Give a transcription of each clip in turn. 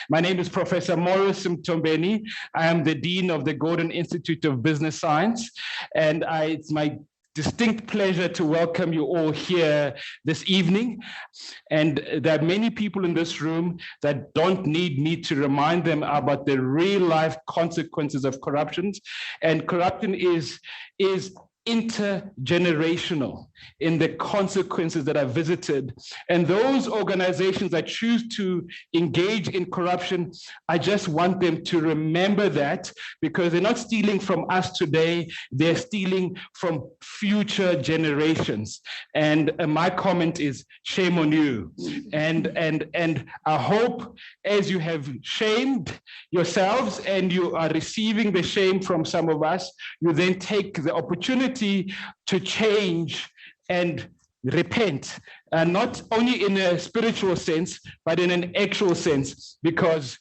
My name is Professor Morris Mtombeni. I am the Dean of the Gordon Institute of Business Science, and it's my distinct pleasure to welcome you all here this evening. And there are many people in this room that don't need me to remind them about the real life consequences of corruption. And corruption is intergenerational in the consequences that are visited. And those organizations that choose to engage in corruption, I just want them to remember that, because they're not stealing from us today, they're stealing from future generations. And my comment is, shame on you. And I hope as you have shamed yourselves and you are receiving the shame from some of us, you then take the opportunity to change and repent, and not only in a spiritual sense, but in an actual sense, because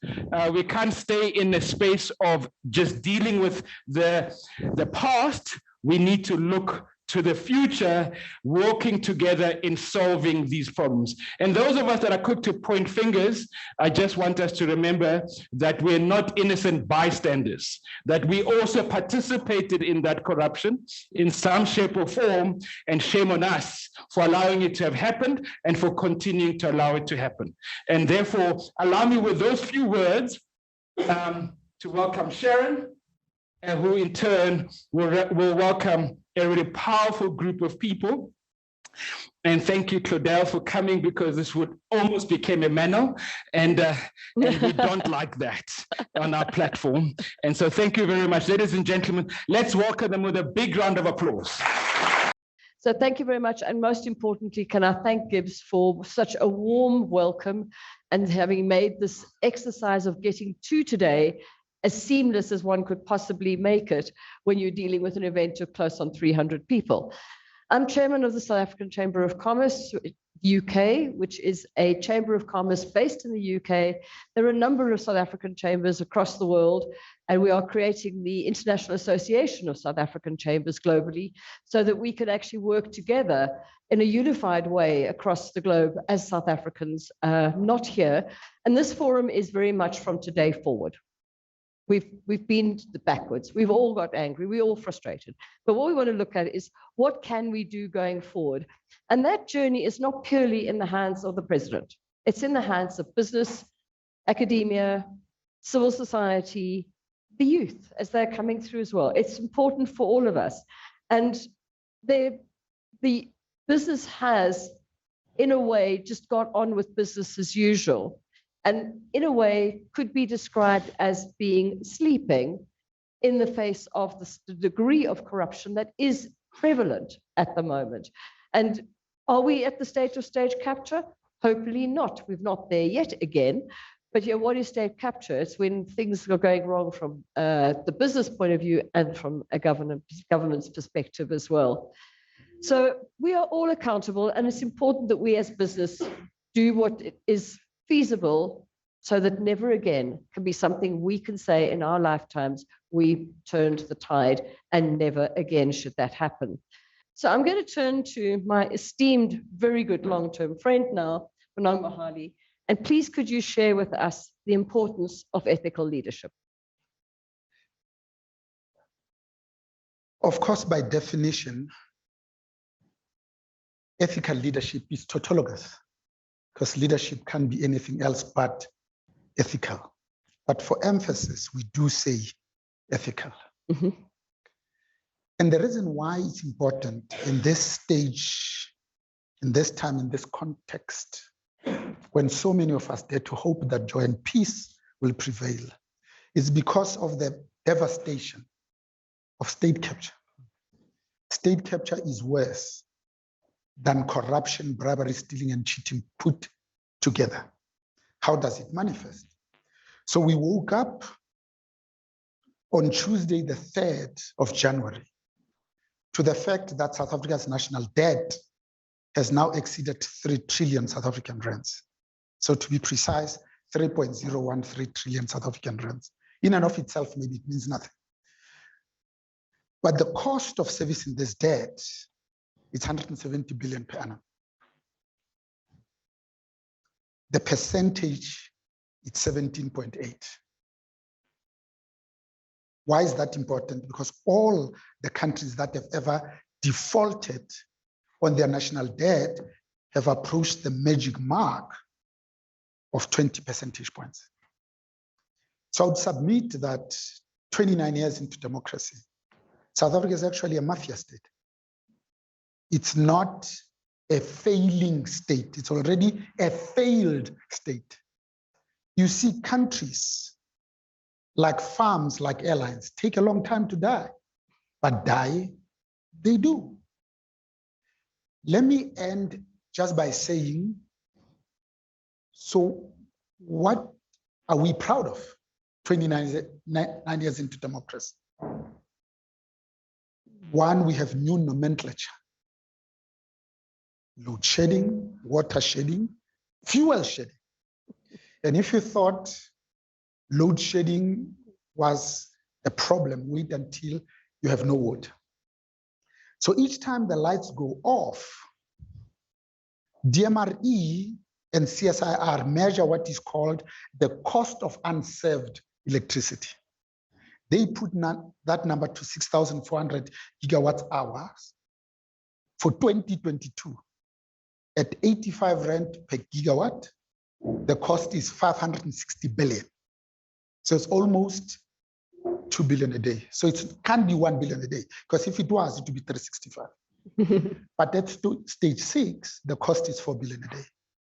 we can't stay in a space of just dealing with the past. We need to look to the future, working together in solving these problems. And those of us that are quick to point fingers, I just want us to remember that we're not innocent bystanders, that we also participated in that corruption in some shape or form, and shame on us for allowing it to have happened and for continuing to allow it to happen. And therefore, allow me with those few words to welcome Sharon, and who in turn will welcome a really powerful group of people. And thank you, Claudel, for coming, because this would almost become a manual, and we don't like that on our platform. And so thank you very much. Ladies and gentlemen, let's welcome them with a big round of applause. So thank you very much. And most importantly, can I thank GIBS for such a warm welcome and having made this exercise of getting to today as seamless as one could possibly make it when you're dealing with an event of close on 300 people. I'm chairman of the South African Chamber of Commerce, UK, which is a chamber of commerce based in the UK. There are a number of South African chambers across the world, and we are creating the International Association of South African Chambers globally, so that we can actually work together in a unified way across the globe as South Africans, not here. And this forum is very much from today forward. We've been backwards. We've all got angry. We're all frustrated. But what we want to look at is, what can we do going forward? And that journey is not purely in the hands of the president. It's in the hands of business, academia, civil society, the youth, as they're coming through as well. It's important for all of us. And the business has, in a way, just got on with business as usual, and in a way could be described as being sleeping in the face of the degree of corruption that is prevalent at the moment. And are we at the stage of stage capture? Hopefully not. We're not there yet again. But yeah, what is state capture? It's when things are going wrong from the business point of view and from a government's perspective as well. So we are all accountable, and it's important that we as business do what is feasible, so that never again can be something we can say in our lifetimes, we turned the tide, and never again should that happen. So I'm going to turn to my esteemed, very good long-term friend now, Bonang Mohali, and please could you share with us the importance of ethical leadership? Of course, by definition, ethical leadership is tautologous, because leadership can't be anything else but ethical. But for emphasis, we do say ethical. Mm-hmm. And the reason why it's important in this stage, in this time, in this context, when so many of us dare to hope that joy and peace will prevail, is because of the devastation of state capture. State capture is worse than corruption, bribery, stealing, and cheating put together. How does it manifest? So we woke up on Tuesday, the 3rd of January, to the fact that South Africa's national debt has now exceeded 3 trillion South African rands. So to be precise, 3.013 trillion South African rands. In and of itself, maybe it means nothing. But the cost of servicing this debt is 170 billion per annum. The percentage it's 17.8. Why is that important? Because all the countries that have ever defaulted on their national debt have approached the magic mark of 20 percentage points. So I would submit that 29 years into democracy, South Africa is actually a mafia state. It's not a failing state. It's already a failed state. You see countries like farms, like airlines, take a long time to die, but die, they do. Let me end just by saying, so what are we proud of 29 years into democracy? One, we have new nomenclature. Load shedding, water shedding, fuel shedding. And if you thought load shedding was a problem, wait until you have no water. So each time the lights go off, DMRE and CSIR measure what is called the cost of unserved electricity. They put that number to 6,400 gigawatt hours for 2022. At 85 rand per gigawatt, the cost is 560 billion. So it's almost 2 billion a day. So it can't be 1 billion a day, because if it was, it would be 365. But at stage 6, the cost is 4 billion a day.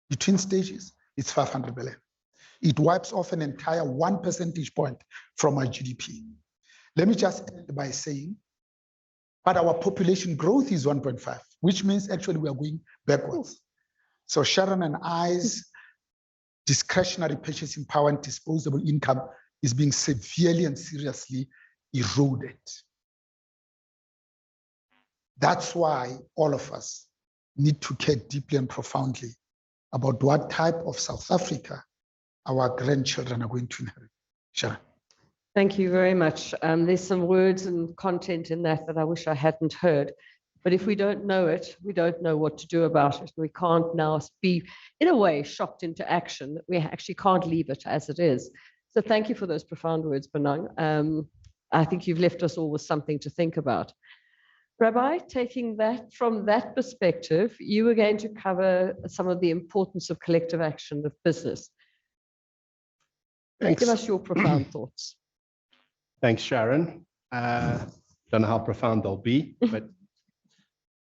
Between stages, it's 500 billion. It wipes off an entire 1 percentage point from our GDP. Let me just end by saying, but our population growth is 1.5, which means actually we are going backwards. So Sharon and I's discretionary purchasing power and disposable income is being severely and seriously eroded. That's why all of us need to care deeply and profoundly about what type of South Africa our grandchildren are going to inherit. Sharon. Thank you very much. There's some words and content in that I wish I hadn't heard. But if we don't know it, we don't know what to do about it. We can't now be, in a way, shocked into action. We actually can't leave it as it is. So thank you for those profound words, Bonang. I think you've left us all with something to think about. Rabbi, taking that from that perspective, you were going to cover some of the importance of collective action of business. Thanks. Give us your profound thoughts. Thanks, Sharon. Don't know how profound they'll be, but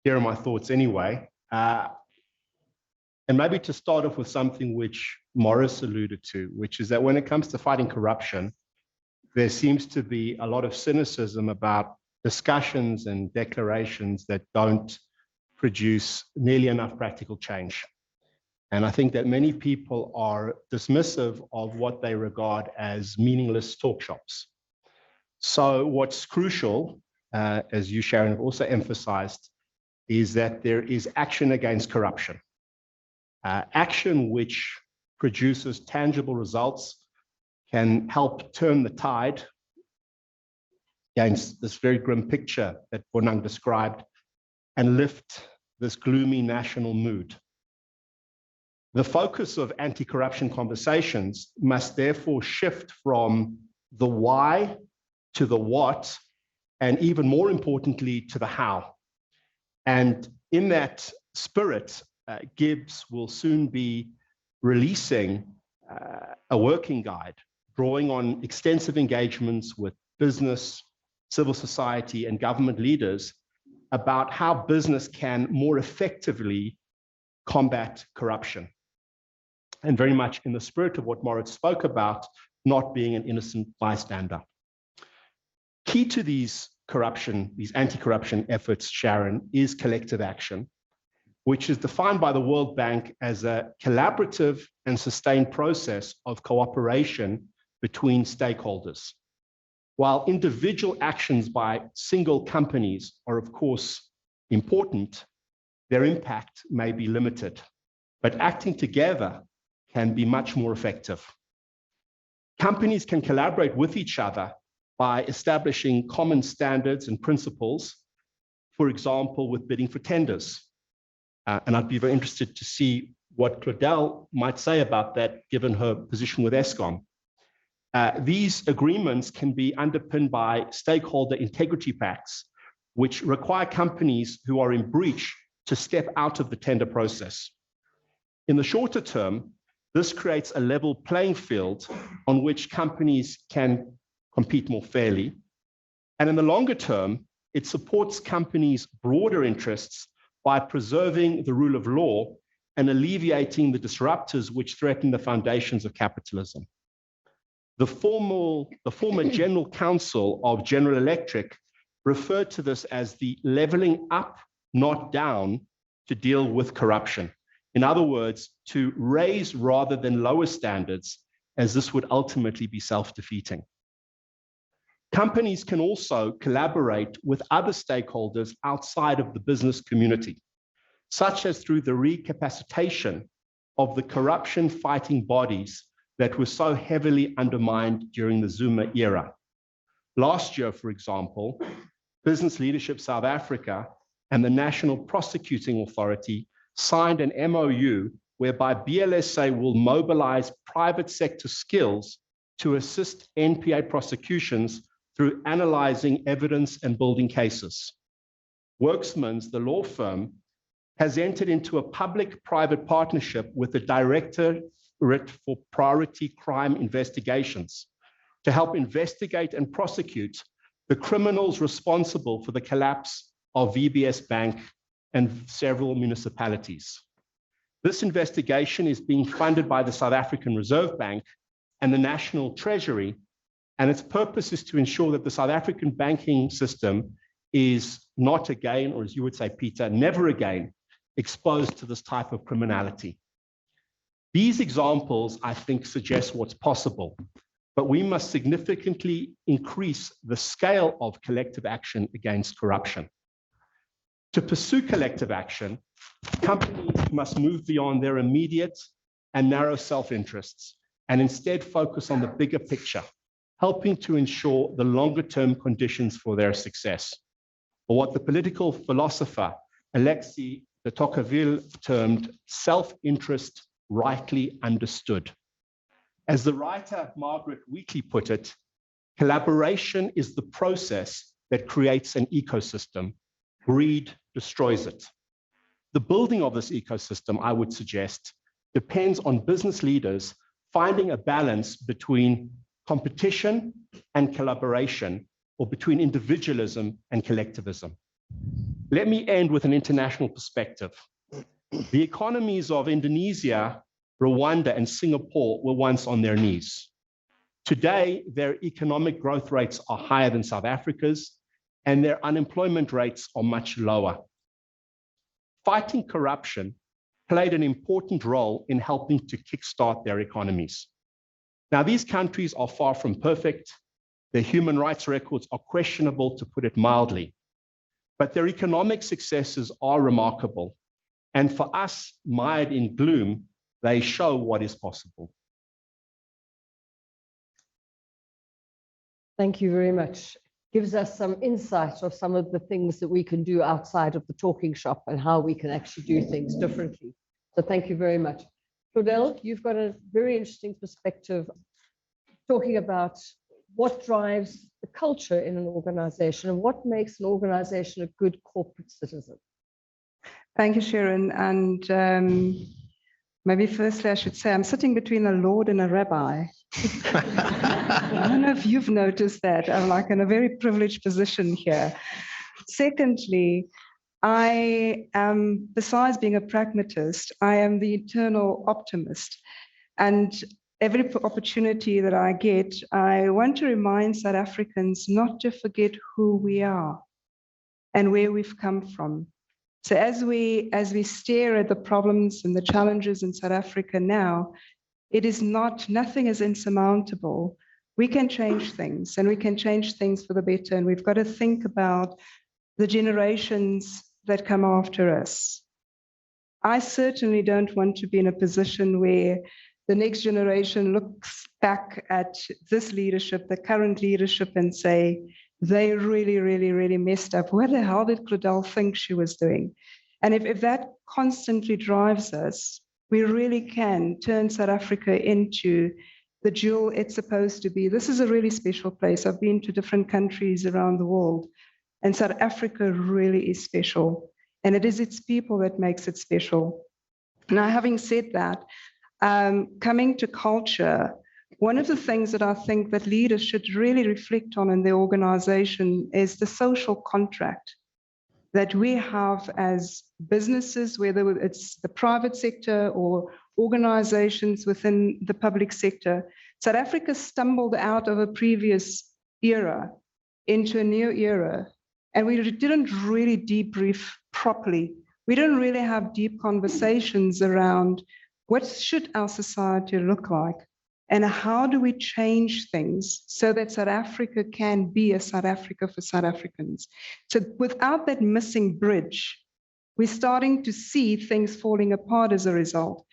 here are my thoughts anyway. And maybe to start off with something which Morris alluded to, which is that when it comes to fighting corruption, there seems to be a lot of cynicism about discussions and declarations that don't produce nearly enough practical change. And I think that many people are dismissive of what they regard as meaningless talk shops. So what's crucial, as you, Sharon, have also emphasized, is that there is action against corruption. Action which produces tangible results can help turn the tide against this very grim picture that Bonang described and lift this gloomy national mood. The focus of anti-corruption conversations must therefore shift from the why to the what, and even more importantly, to the how. And in that spirit, GIBS will soon be releasing a working guide, drawing on extensive engagements with business, civil society, and government leaders about how business can more effectively combat corruption. And very much in the spirit of what Moritz spoke about, not being an innocent bystander. Key to these anti-corruption efforts, Sharon, is collective action, which is defined by the World Bank as a collaborative and sustained process of cooperation between stakeholders. While individual actions by single companies are, of course, important, their impact may be limited, but acting together can be much more effective. Companies can collaborate with each other by establishing common standards and principles, for example, with bidding for tenders. And I'd be very interested to see what Claudel might say about that, given her position with Eskom. These agreements can be underpinned by stakeholder integrity pacts, which require companies who are in breach to step out of the tender process. In the shorter term, this creates a level playing field on which companies can compete more fairly. And in the longer term, it supports companies' broader interests by preserving the rule of law and alleviating the disruptors which threaten the foundations of capitalism. The former General Counsel of General Electric referred to this as the leveling up, not down, to deal with corruption. In other words, to raise rather than lower standards, as this would ultimately be self-defeating. Companies can also collaborate with other stakeholders outside of the business community, such as through the recapacitation of the corruption-fighting bodies that were so heavily undermined during the Zuma era. Last year, for example, Business Leadership South Africa and the National Prosecuting Authority signed an MOU whereby BLSA will mobilize private sector skills to assist NPA prosecutions through analyzing evidence and building cases. Worksmans, the law firm, has entered into a public-private partnership with the Directorate for Priority Crime Investigations to help investigate and prosecute the criminals responsible for the collapse of VBS Bank and several municipalities. This investigation is being funded by the South African Reserve Bank and the National Treasury, and its purpose is to ensure that the South African banking system is not again, or as you would say, Peter, never again, exposed to this type of criminality. These examples, I think, suggest what's possible, but we must significantly increase the scale of collective action against corruption. To pursue collective action, companies must move beyond their immediate and narrow self-interests and instead focus on the bigger picture, helping to ensure the longer-term conditions for their success, or what the political philosopher Alexis de Tocqueville termed self-interest rightly understood. As the writer Margaret Wheatley put it, collaboration is the process that creates an ecosystem. Greed destroys it. The building of this ecosystem, I would suggest, depends on business leaders finding a balance between competition and collaboration, or between individualism and collectivism. Let me end with an international perspective. The economies of Indonesia, Rwanda, and Singapore were once on their knees. Today, their economic growth rates are higher than South Africa's, and their unemployment rates are much lower. Fighting corruption played an important role in helping to kickstart their economies. Now, these countries are far from perfect. Their human rights records are questionable, to put it mildly, but their economic successes are remarkable. And for us, mired in gloom, they show what is possible. Thank you very much. Gives us some insight of some of the things that we can do outside of the talking shop and how we can actually do things differently. So thank you very much. Claudel, you've got a very interesting perspective talking about what drives the culture in an organization and what makes an organization a good corporate citizen. Thank you, Sharon. And maybe firstly, I should say I'm sitting between a lord and a rabbi. I don't know if you've noticed that. I'm like in a very privileged position here. Secondly, I am, besides being a pragmatist, I am the eternal optimist. And every opportunity that I get, I want to remind South Africans not to forget who we are and where we've come from. So as we stare at the problems and the challenges in South Africa now, it is nothing is insurmountable. We can change things, and we can change things for the better. And we've got to think about the generations that come after us. I certainly don't want to be in a position where the next generation looks back at this leadership, the current leadership, and say, they really, really, really messed up. What the hell did Claudel think she was doing? And if that constantly drives us, we really can turn South Africa into the jewel it's supposed to be. This is a really special place. I've been to different countries around the world, and South Africa really is special. And it is its people that makes it special. Now, having said that, coming to culture, one of the things that I think that leaders should really reflect on in their organization is the social contract that we have as businesses, whether it's the private sector or organizations within the public sector. South Africa stumbled out of a previous era into a new era, and we didn't really debrief properly. We didn't really have deep conversations around what should our society look like, and how do we change things so that South Africa can be a South Africa for South Africans? So without that missing bridge, we're starting to see things falling apart as a result.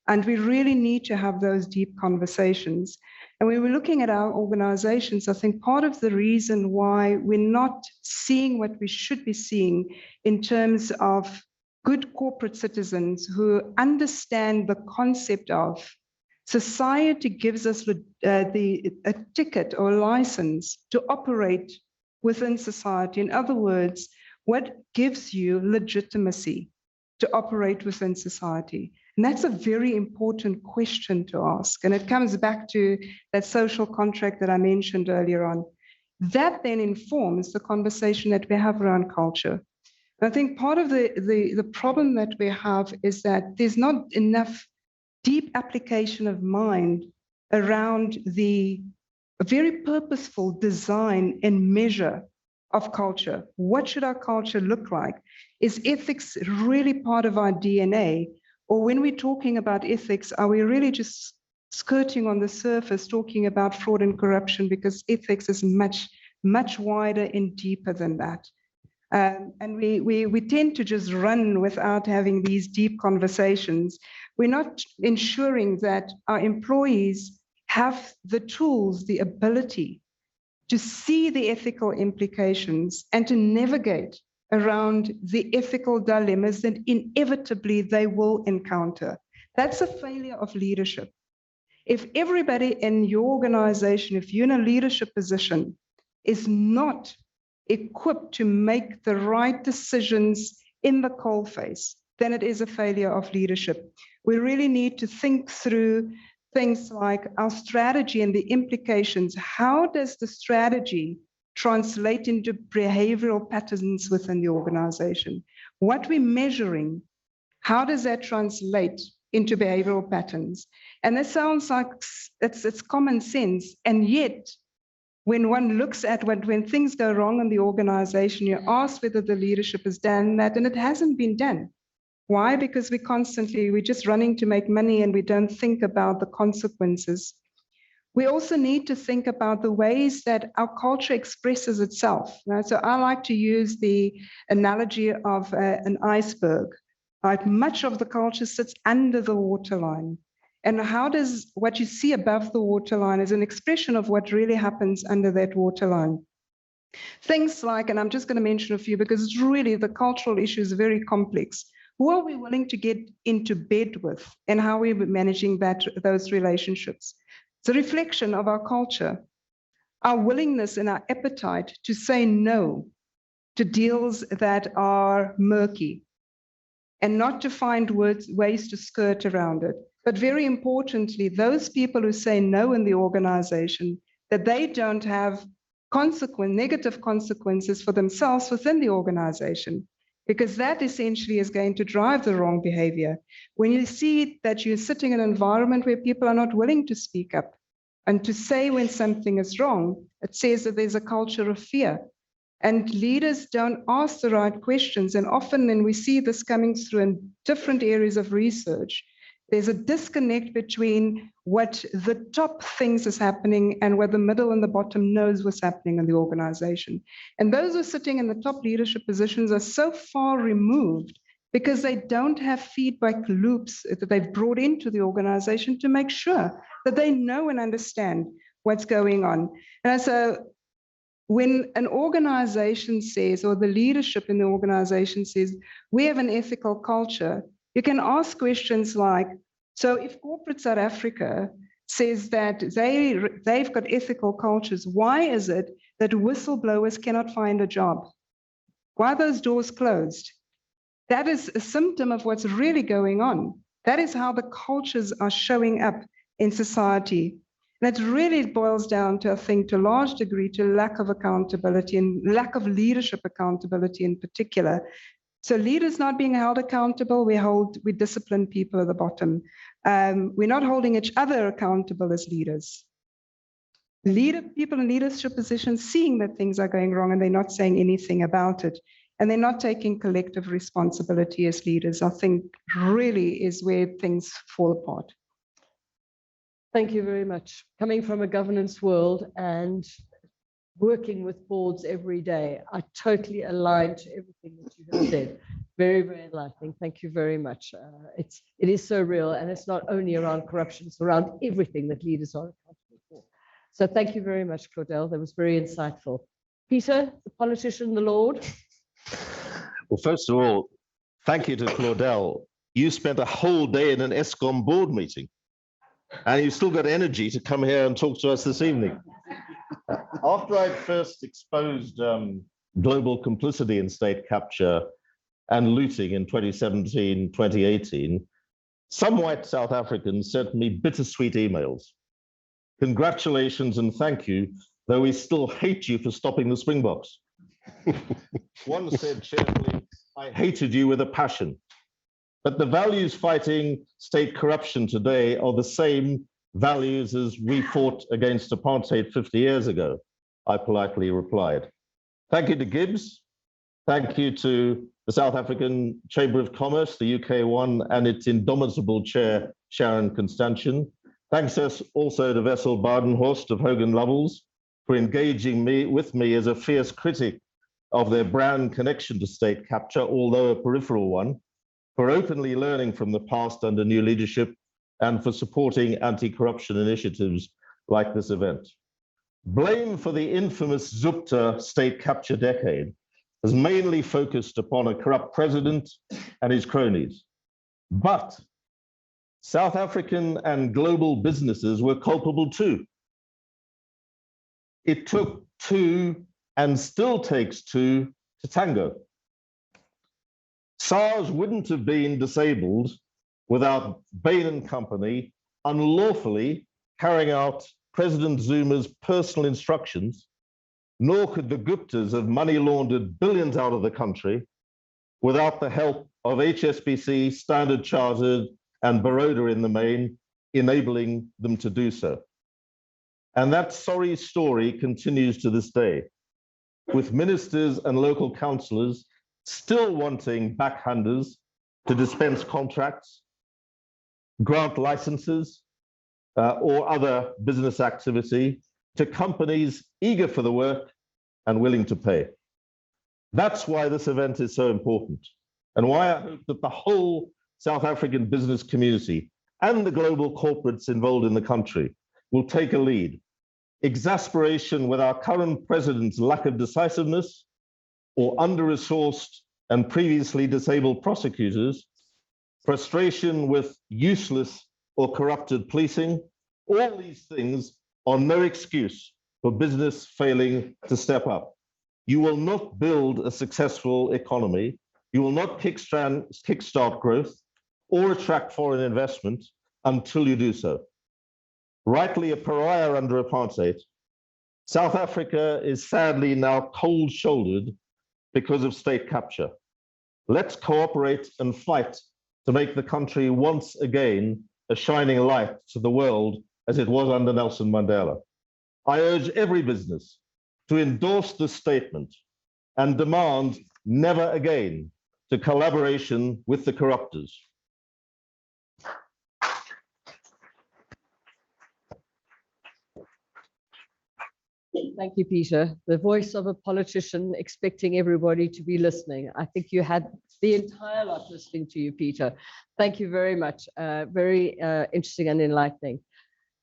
And we really need to have those deep conversations. And when we're looking at our organizations, I think part of the reason why we're not seeing what we should be seeing in terms of good corporate citizens who understand the concept of society gives us a ticket or a license to operate within society. In other words, what gives you legitimacy to operate within society? And that's a very important question to ask. And it comes back to that social contract that I mentioned earlier on. That then informs the conversation that we have around culture. And I think part of the problem that we have is that there's not enough deep application of mind around the very purposeful design and measure of culture. What should our culture look like? Is ethics really part of our DNA? Or when we're talking about ethics, are we really just skirting on the surface, talking about fraud and corruption? Because ethics is much, much wider and deeper than that. And we tend to just run without having these deep conversations. We're not ensuring that our employees have the tools, the ability to see the ethical implications and to navigate around the ethical dilemmas that inevitably they will encounter. That's a failure of leadership. If everybody in your organization, if you're in a leadership position, is not equipped to make the right decisions in the coalface, then it is a failure of leadership. We really need to think through things like our strategy and the implications. How does the strategy translate into behavioral patterns within the organization? What we're measuring, how does that translate into behavioral patterns? And that sounds like it's common sense, and yet when one looks at when things go wrong in the organization, you ask whether the leadership has done that, and it hasn't been done. Why? Because we're just running to make money and we don't think about the consequences. We also need to think about the ways that our culture expresses itself. Right? So I like to use the analogy of an iceberg. Right? Much of the culture sits under the waterline. And how does what you see above the waterline is an expression of what really happens under that waterline? Things like, and I'm just going to mention a few because it's really, the cultural issue is very complex. Who are we willing to get into bed with, and how are we managing those relationships? It's a reflection of our culture, our willingness and our appetite to say no to deals that are murky and not to find ways to skirt around it. But very importantly, those people who say no in the organization, that they don't have negative consequences for themselves within the organization, because that essentially is going to drive the wrong behavior. When you see that you're sitting in an environment where people are not willing to speak up and to say when something is wrong, it says that there's a culture of fear. And leaders don't ask the right questions. And often, and we see this coming through in different areas of research, there's a disconnect between what the top thinks is happening and what the middle and the bottom knows what's happening in the organization. And those who are sitting in the top leadership positions are so far removed because they don't have feedback loops that they've brought into the organization to make sure that they know and understand what's going on. And so when an organization says, or the leadership in the organization says, we have an ethical culture, you can ask questions like, So if corporate South Africa says that they've got ethical cultures, why is it that whistleblowers cannot find a job? Why are those doors closed? That is a symptom of what's really going on. That is how the cultures are showing up in society. And it really boils down to, I think, to a large degree, to lack of accountability and lack of leadership accountability in particular. So leaders not being held accountable, we discipline people at the bottom. We're not holding each other accountable as leaders. People in leadership positions seeing that things are going wrong and they're not saying anything about it. And they're not taking collective responsibility as leaders, I think really is where things fall apart. Thank you very much. Coming from a governance world and working with boards every day, I totally align to everything that you have said. Very, very enlightening. Thank you very much. It is so real, and it's not only around corruption, it's around everything that leaders are accountable for. So thank you very much, Claudel. That was very insightful. Peter, the politician, the Lord. Well, first of all, thank you to Claudel. You spent a whole day in an ESCOM board meeting, and you still got energy to come here and talk to us this evening. After I first exposed global complicity in state capture and looting in 2017, 2018, some white South Africans sent me bittersweet emails. Congratulations and thank you, though we still hate you for stopping the Springboks. One said cheerfully, I hated you with a passion. But the values fighting state corruption today are the same values as we fought against apartheid 50 years ago, I politely replied. Thank you to GIBS. Thank you to the South African Chamber of Commerce, the UK one, and its indomitable chair, Sharon Constantian. Thanks also to Wessel Badenhorst of Hogan Lovells for engaging with me as a fierce critic of their brand connection to state capture, although a peripheral one, for openly learning from the past under new leadership, and for supporting anti-corruption initiatives like this event. Blame for the infamous Gupta state capture decade has mainly focused upon a corrupt president and his cronies. But South African and global businesses were culpable too. It took two and still takes two to tango. SARS wouldn't have been disabled without Bain & Company unlawfully carrying out President Zuma's personal instructions, nor could the Guptas have money laundered billions out of the country without the help of HSBC, Standard Chartered, and Baroda in the main, enabling them to do so. And that sorry story continues to this day, with ministers and local councillors still wanting backhanders to dispense contracts, grant licenses, or other business activity to companies eager for the work and willing to pay. That's why this event is so important, and why I hope that the whole South African business community and the global corporates involved in the country will take a lead. Exasperation with our current president's lack of decisiveness, or under-resourced and previously disabled prosecutors, frustration with useless or corrupted policing, all these things are no excuse for business failing to step up. You will not build a successful economy, you will not kickstart growth or attract foreign investment until you do so. Rightly a pariah under apartheid, South Africa is sadly now cold-shouldered because of state capture. Let's cooperate and fight to make the country once again a shining light to the world as it was under Nelson Mandela. I urge every business to endorse this statement and demand never again to collaboration with the corruptors. Thank you, Peter. The voice of a politician expecting everybody to be listening. I think you had the entire lot listening to you, Peter. Thank you very much. Very interesting and enlightening.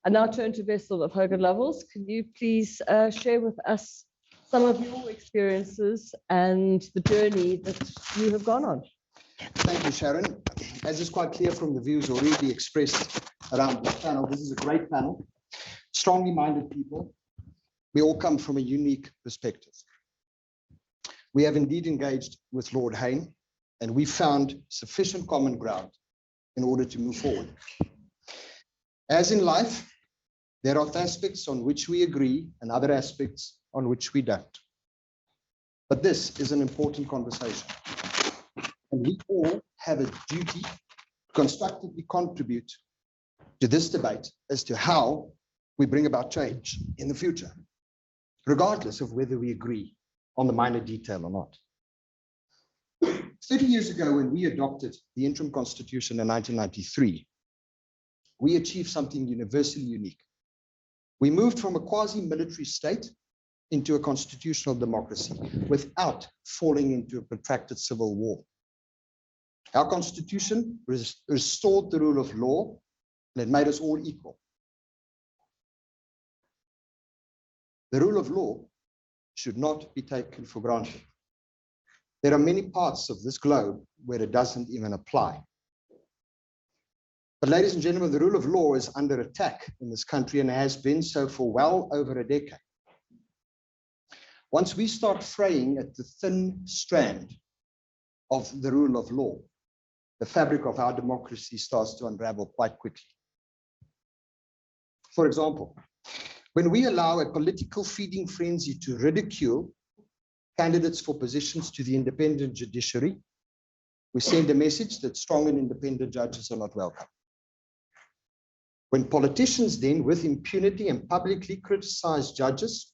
I now turn to Wessel of Hogan Lovells. Can you please share with us some of your experiences and the journey that you have gone on? Thank you, Sharon. As is quite clear from the views already expressed around this panel, this is a great panel, strongly minded people. We all come from a unique perspective. We have indeed engaged with Lord Hain, and we found sufficient common ground in order to move forward. As in life, there are aspects on which we agree and other aspects on which we don't. But this is an important conversation. And we all have a duty to constructively contribute to this debate as to how we bring about change in the future, regardless of whether we agree on the minor detail or not. 30 years ago, when we adopted the interim constitution in 1993, we achieved something universally unique. We moved from a quasi-military state into a constitutional democracy without falling into a protracted civil war. Our constitution restored the rule of law, and it made us all equal. The rule of law should not be taken for granted. There are many parts of this globe where it doesn't even apply. But ladies and gentlemen, the rule of law is under attack in this country and has been so for well over a decade. Once we start fraying at the thin strand of the rule of law, the fabric of our democracy starts to unravel quite quickly. For example, when we allow a political feeding frenzy to ridicule candidates for positions to the independent judiciary, we send a message that strong and independent judges are not welcome. When politicians then, with impunity and publicly criticize judges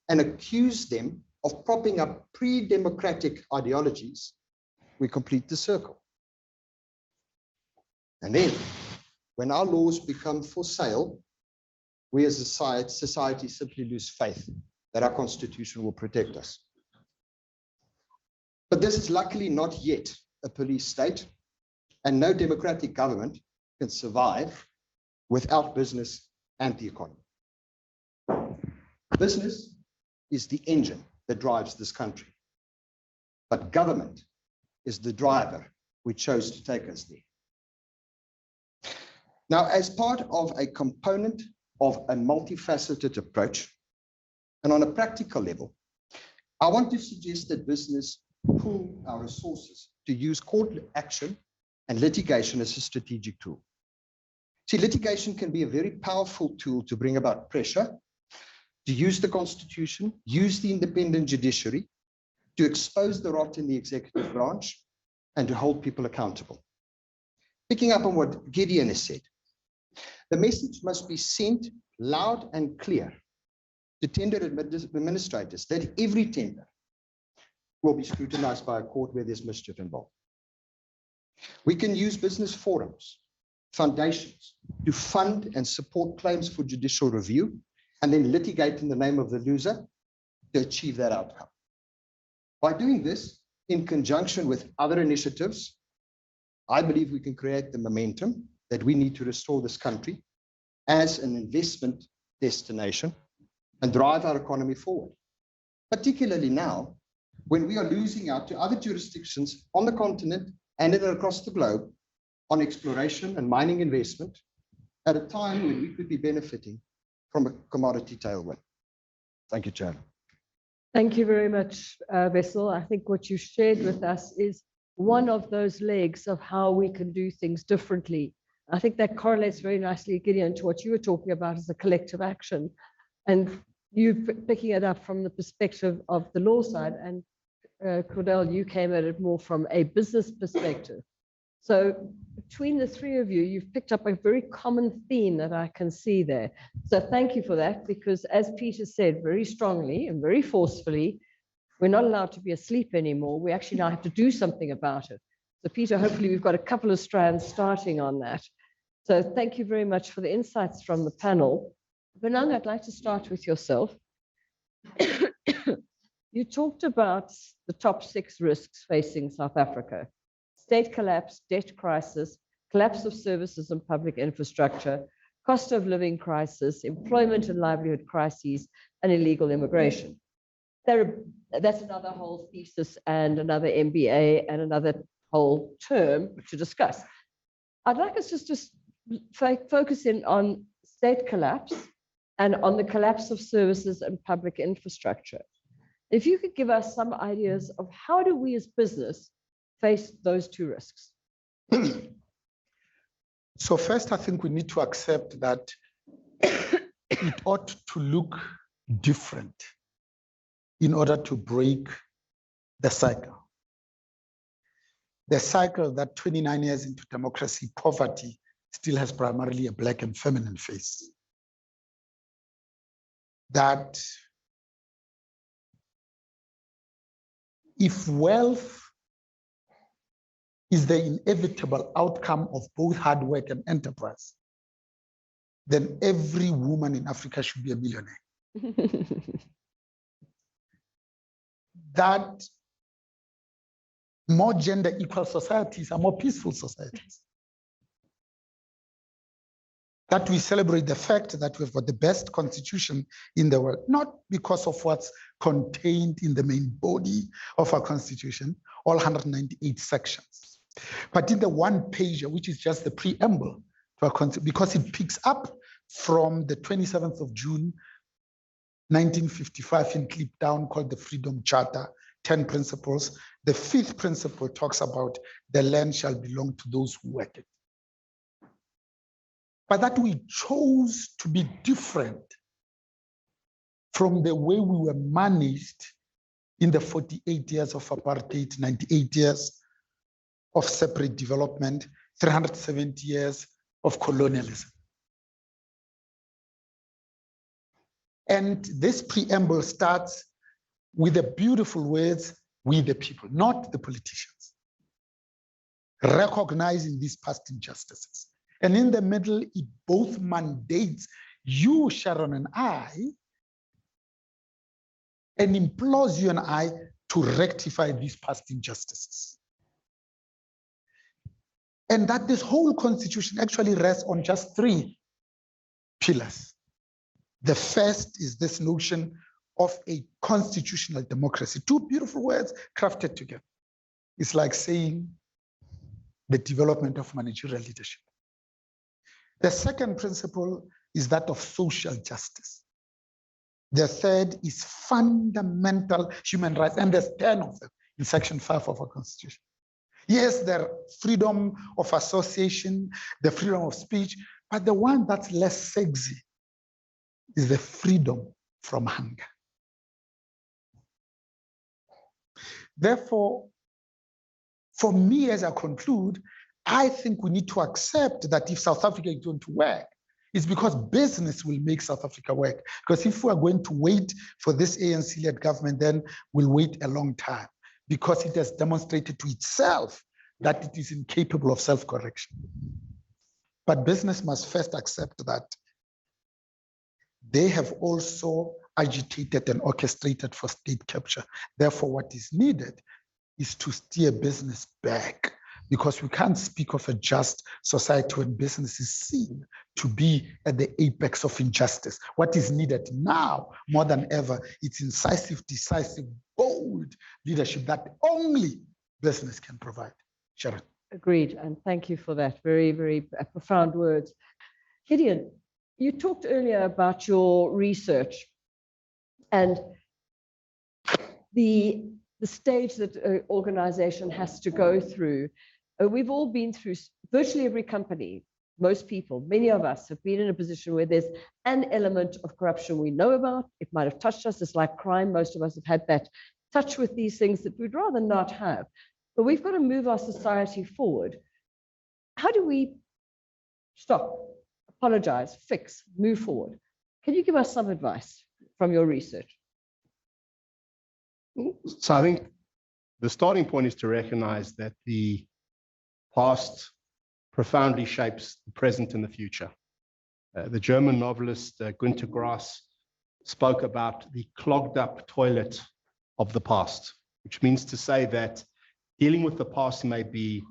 and accuse them of propping up pre-democratic ideologies, we complete the circle. And then, when our laws become for sale, we as a society simply lose faith that our constitution will protect us. But this is luckily not yet a police state, and no democratic government can survive without business and the economy. Business is the engine that drives this country, but government is the driver we chose to take us there. Now, as part of a component of a multifaceted approach, and on a practical level, I want to suggest that business pool our resources to use court action and litigation as a strategic tool. See, litigation can be a very powerful tool to bring about pressure, to use the Constitution, use the independent judiciary, to expose the rot in the executive branch, and to hold people accountable. Picking up on what Gideon has said, the message must be sent loud and clear to tender administrators that every tender will be scrutinized by a court where there's mischief involved. We can use business forums, foundations to fund and support claims for judicial review and then litigate in the name of the loser to achieve that outcome. By doing this in conjunction with other initiatives, I believe we can create the momentum that we need to restore this country as an investment destination and drive our economy forward, particularly now when we are losing out to other jurisdictions on the continent and across the globe on exploration and mining investment at a time when we could be benefiting from a commodity tailwind. Thank you, Chair. Thank you very much, Wessel. I think what you shared with us is one of those legs of how we can do things differently. I think that correlates very nicely, Gideon, to what you were talking about as a collective action. And you picking it up from the perspective of the law side, and Cordell, you came at it more from a business perspective. So between the three of you, you've picked up a very common theme that I can see there. So thank you for that, because as Peter said very strongly and very forcefully, we're not allowed to be asleep anymore. We actually now have to do something about it. So Peter, hopefully we've got a couple of strands starting on that. So thank you very much for the insights from the panel. Benang, I'd like to start with yourself. You talked about the top 6 risks facing South Africa: state collapse, debt crisis, collapse of services and public infrastructure, cost of living crisis, employment and livelihood crises, and illegal immigration. That's another whole thesis and another MBA and another whole term to discuss. I'd like us just to focus in on state collapse and on the collapse of services and public infrastructure. If you could give us some ideas of how do we as business face those two risks? So first, I think we need to accept that it ought to look different in order to break the cycle. The cycle that 29 years into democracy, poverty still has primarily a black and feminine face. That if wealth is the inevitable outcome of both hard work and enterprise, then every woman in Africa should be a millionaire. That more gender equal societies are more peaceful societies. That we celebrate the fact that we've got the best constitution in the world, not because of what's contained in the main body of our constitution, all 198 sections, but in the one page, which is just the preamble to our constitution, because it picks up from the 27th of June, 1955 in clip down called the Freedom Charter, 10 principles. The 5th principle talks about the land shall belong to those who work it. But that we chose to be different from the way we were managed in the 48 years of apartheid, 98 years of separate development, 370 years of colonialism. And this preamble starts with the beautiful words, we the people, not the politicians, recognizing these past injustices. And in the middle, it both mandates you, Sharon, and I, and implores you and I to rectify these past injustices. And that this whole constitution actually rests on just 3 pillars. The first is this notion of a constitutional democracy. 2 beautiful words crafted together. It's like saying the development of managerial leadership. The second principle is that of social justice. The third is fundamental human rights, and there's 10 of them in Section 5 of our Constitution. Yes, the freedom of association, the freedom of speech, but the one that's less sexy is the freedom from hunger. Therefore, for me, as I conclude, I think we need to accept that if South Africa is going to work, it's because business will make South Africa work. Because if we are going to wait for this ANC-led government, then we'll wait a long time, because it has demonstrated to itself that it is incapable of self-correction. But business must first accept that they have also agitated and orchestrated for state capture. Therefore, what is needed is to steer business back, because we can't speak of a just society when business is seen to be at the apex of injustice. What is needed now, more than ever, it's incisive, decisive, bold leadership that only business can provide. Sharon. Agreed, and thank you for that. Very, very profound words. Gideon, you talked earlier about your research and the stage that an organization has to go through. We've all been through, virtually every company, most people, many of us have been in a position where there's an element of corruption we know about. It might have touched us. It's like crime. Most of us have had that touch with these things that we'd rather not have. But we've got to move our society forward. How do we stop, apologize, fix, move forward? Can you give us some advice from your research? So I think the starting point is to recognize that the past profoundly shapes the present and the future. The German novelist Günter Grass spoke about the clogged up toilet of the past, which means to say that dealing with the past may be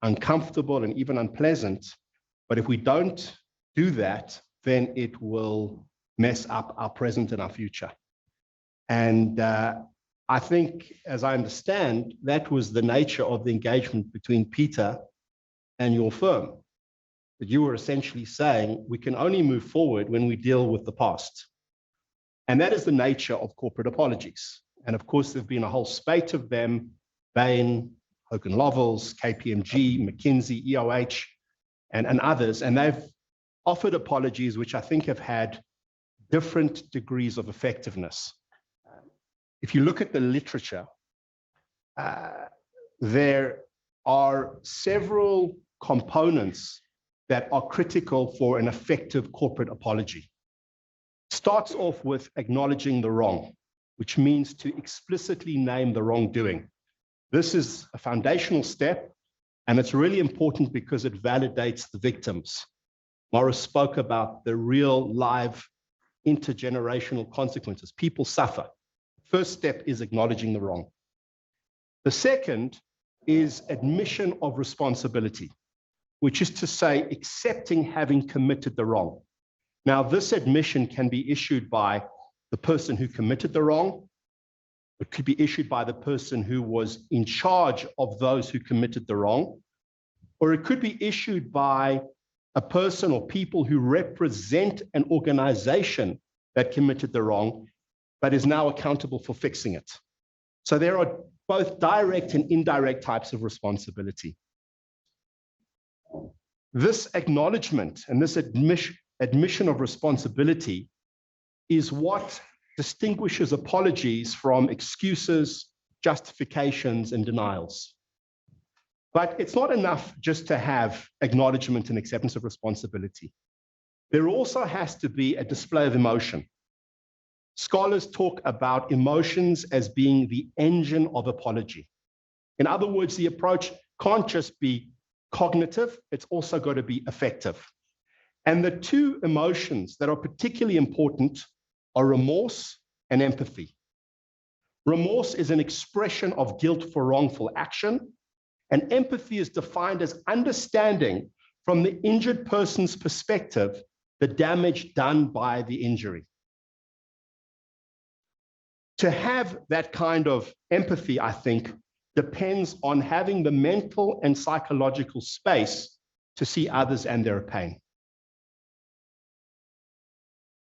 uncomfortable and even unpleasant, but if we don't do that, then it will mess up our present and our future. And I think, as I understand, that was the nature of the engagement between Peter and your firm. That you were essentially saying we can only move forward when we deal with the past. And that is the nature of corporate apologies. And of course, there've been a whole spate of them: Bain, Hogan Lovells, KPMG, McKinsey, EOH, and others. And they've offered apologies which I think have had different degrees of effectiveness. If you look at the literature, there are several components that are critical for an effective corporate apology. Starts off with acknowledging the wrong, which means to explicitly name the wrongdoing. This is a foundational step, and it's really important because it validates the victims. Morris spoke about the real live intergenerational consequences. People suffer. First step is acknowledging the wrong. The second is admission of responsibility, which is to say accepting having committed the wrong. Now, this admission can be issued by the person who committed the wrong. It could be issued by the person who was in charge of those who committed the wrong, or it could be issued by a person or people who represent an organization that committed the wrong, but is now accountable for fixing it. So there are both direct and indirect types of responsibility. This acknowledgement and this admission of responsibility is what distinguishes apologies from excuses, justifications, and denials. But it's not enough just to have acknowledgement and acceptance of responsibility. There also has to be a display of emotion. Scholars talk about emotions as being the engine of apology. In other words, the approach can't just be cognitive, it's also got to be effective. And the two emotions that are particularly important are remorse and empathy. Remorse is an expression of guilt for wrongful action, and empathy is defined as understanding from the injured person's perspective the damage done by the injury. To have that kind of empathy, I think, depends on having the mental and psychological space to see others and their pain.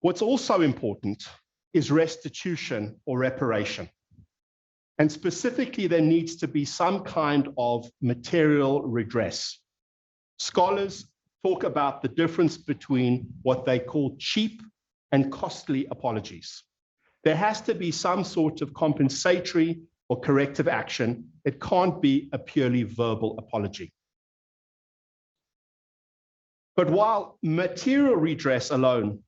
What's also important is restitution or reparation. And specifically, there needs to be some kind of material redress. Scholars talk about the difference between what they call cheap and costly apologies. There has to be some sort of compensatory or corrective action. It can't be a purely verbal apology. But while material redress alone,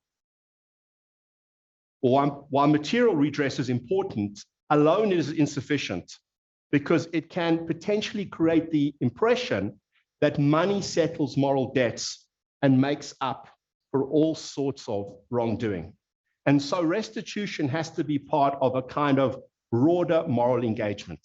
or while material redress is important, alone is insufficient because it can potentially create the impression that money settles moral debts and makes up for all sorts of wrongdoing. And so restitution has to be part of a kind of broader moral engagement.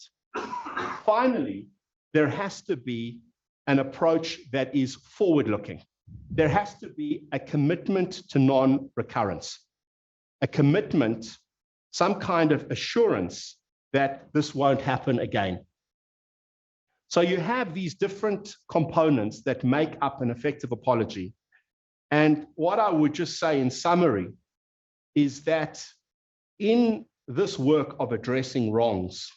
Finally, there has to be an approach that is forward-looking. There has to be a commitment to non-recurrence, a commitment, some kind of assurance that this won't happen again. So you have these different components that make up an effective apology. And what I would just say in summary is that in this work of addressing wrongs,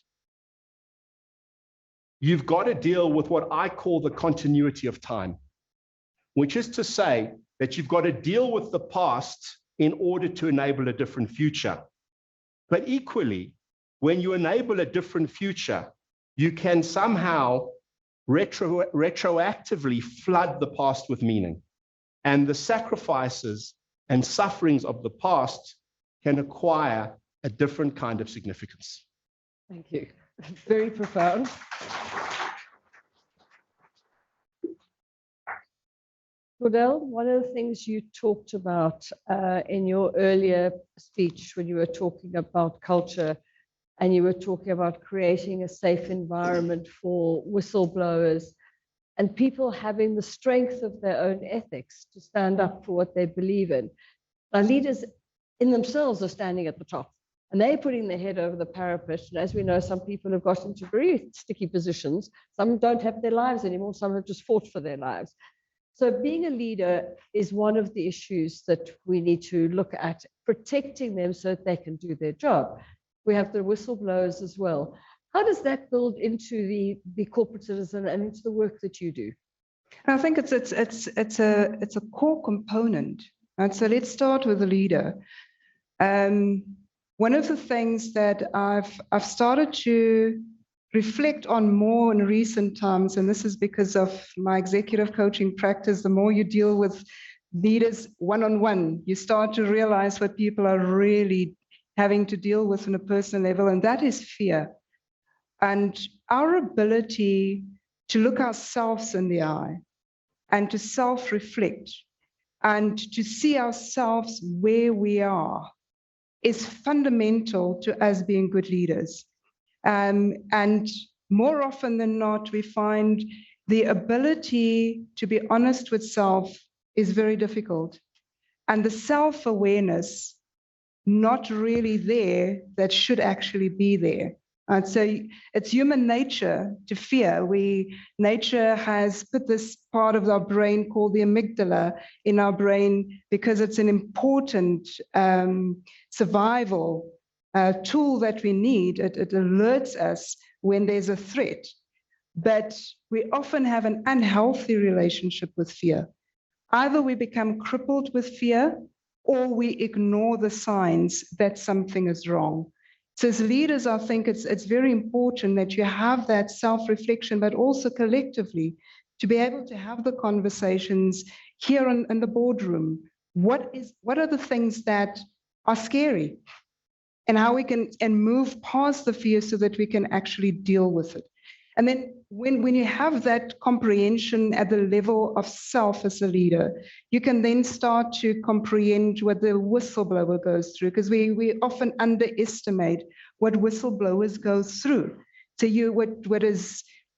you've got to deal with what I call the continuity of time, which is to say that you've got to deal with the past in order to enable a different future. But equally, when you enable a different future, you can somehow retroactively flood the past with meaning. And the sacrifices and sufferings of the past can acquire a different kind of significance. Thank you. Very profound. Cordell, one of the things you talked about in your earlier speech when you were talking about culture, and you were talking about creating a safe environment for whistleblowers and people having the strength of their own ethics to stand up for what they believe in. Now, leaders in themselves are standing at the top. and they're putting their head over the parapet. And as we know, some people have got into very sticky positions. Some don't have their lives anymore. Some have just fought for their lives. So being a leader is one of the issues that we need to look at, protecting them so that they can do their job. We have the whistleblowers as well. How does that build into the corporate citizen and into the work that you do? I think it's a core component. And so let's start with the leader. One of the things that I've started to reflect on more in recent times, and this is because of my executive coaching practice, the more you deal with leaders one-on-one, you start to realize what people are really having to deal with on a personal level, and that is fear. And our ability to look ourselves in the eye and to self-reflect and to see ourselves where we are is fundamental to us being good leaders. And more often than not, we find the ability to be honest with self is very difficult. And the self-awareness not really there that should actually be there. And so it's human nature to fear. Nature has put this part of our brain called the amygdala in our brain because it's an important survival tool that we need. It alerts us when there's a threat. But we often have an unhealthy relationship with fear. Either we become crippled with fear or we ignore the signs that something is wrong. So as leaders, I think it's very important that you have that self-reflection, but also collectively to be able to have the conversations here in the boardroom. What are the things that are scary and how we can move past the fear so that we can actually deal with it. And then when you have that comprehension at the level of self as a leader, you can then start to comprehend what the whistleblower goes through, because we often underestimate what whistleblowers go through. So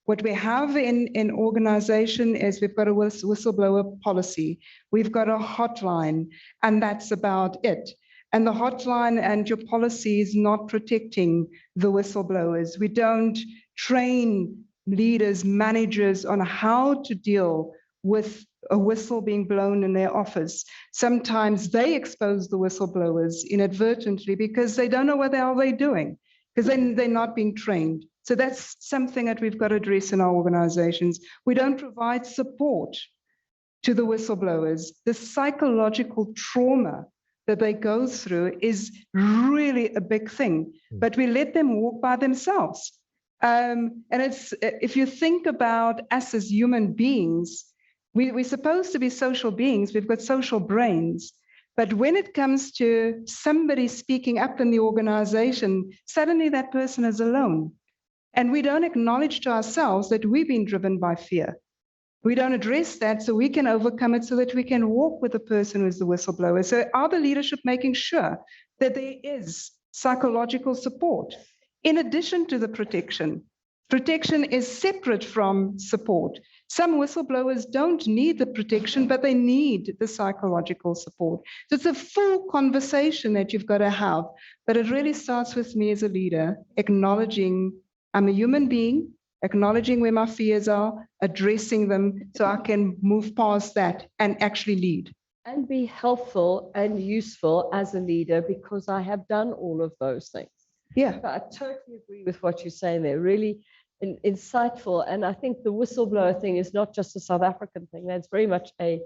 what we have in organization is we've got a whistleblower policy, we've got a hotline, and that's about it. And the hotline and your policy is not protecting the whistleblowers. We don't train leaders, managers on how to deal with a whistle being blown in their office. Sometimes they expose the whistleblowers inadvertently because they don't know what the hell they're doing, because they're not being trained. So that's something that we've got to address in our organizations. We don't provide support to the whistleblowers. The psychological trauma that they go through is really a big thing, but we let them walk by themselves. And it's, if you think about us as human beings, we're supposed to be social beings. We've got social brains. But when it comes to somebody speaking up in the organization, suddenly that person is alone. And we don't acknowledge to ourselves that we've been driven by fear. We don't address that so we can overcome it so that we can walk with the person who's the whistleblower. So are the leadership making sure that there is psychological support in addition to the protection? Protection is separate from support. Some whistleblowers don't need the protection, but they need the psychological support. So it's a full conversation that you've got to have, but it really starts with me as a leader, acknowledging I'm a human being, acknowledging where my fears are, addressing them so I can move past that and actually lead. And be helpful and useful as a leader, because I have done all of those things. Yeah. I totally agree with what you're saying there, really insightful. And I think the whistleblower thing is not just a South African thing, that's very much a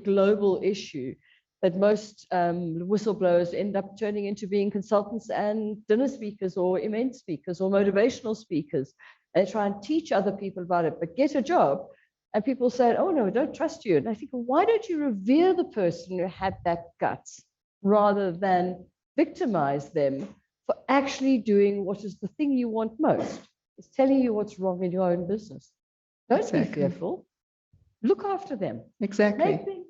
global issue, that most whistleblowers end up turning into being consultants and dinner speakers or event speakers or motivational speakers. They try and teach other people about it, but get a job. And people say, oh, no, I don't trust you. And I think, well, why don't you revere the person who had that guts rather than victimize them for actually doing what is the thing you want most? It's telling you what's wrong in your own business. Don't be fearful. Look after them. Exactly.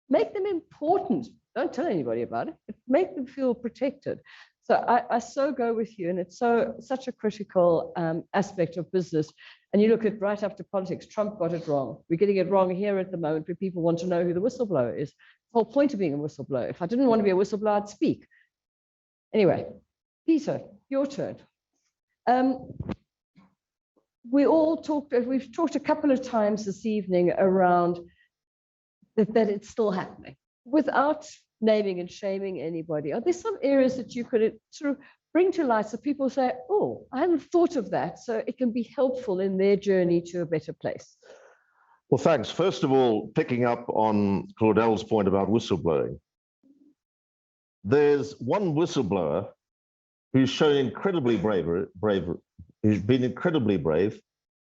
Make them important. Don't tell anybody about it, but make them feel protected. So I so go with you, and it's such a critical aspect of business. And you look at right after politics, Trump got it wrong. We're getting it wrong here at the moment, where people want to know who the whistleblower is. The whole point of being a whistleblower. If I didn't want to be a whistleblower, I'd speak. Anyway, Peter, your turn. We've talked a couple of times this evening around that it's still happening. Without naming and shaming anybody, are there some areas that you could sort of bring to light so people say, oh, I hadn't thought of that, so it can be helpful in their journey to a better place? Well, thanks. First of all, picking up on Claudelle's point about whistleblowing, there's one whistleblower who's shown incredibly who's been incredibly brave,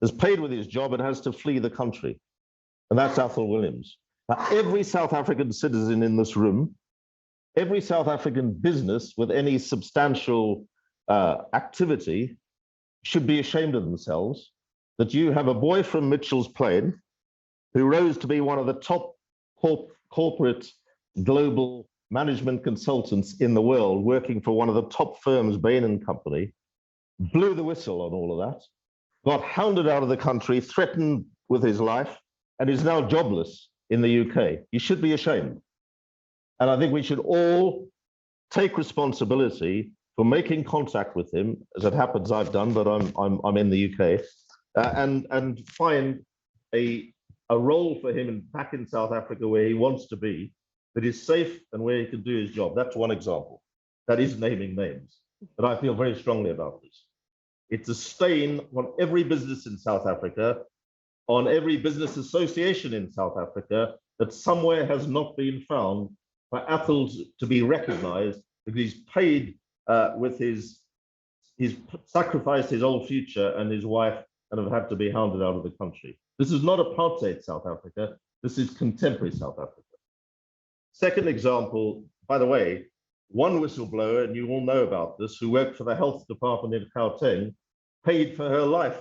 is paid with his job and has to flee the country. And that's Athol Williams. Now, every South African citizen in this room, every South African business with any substantial activity should be ashamed of themselves that you have a boy from Mitchell's Plain who rose to be one of the top corporate global management consultants in the world, working for one of the top firms, Bain & Company, blew the whistle on all of that, got hounded out of the country, threatened with his life, and is now jobless in the UK. You should be ashamed. And I think we should all take responsibility for making contact with him, as it happens I've done, but I'm in the UK, and find a role for him back in South Africa where he wants to be, that is safe and where he can do his job. That's one example. That is naming names. But I feel very strongly about this. It's a stain on every business in South Africa, on every business association in South Africa, that somewhere has not been found for Athol to be recognized because he's paid with he's sacrificed his old future and his wife and have had to be hounded out of the country. This is not apartheid South Africa. This is contemporary South Africa. Second example, by the way, one whistleblower, and you all know about this, who worked for the health department in Gauteng, paid for her life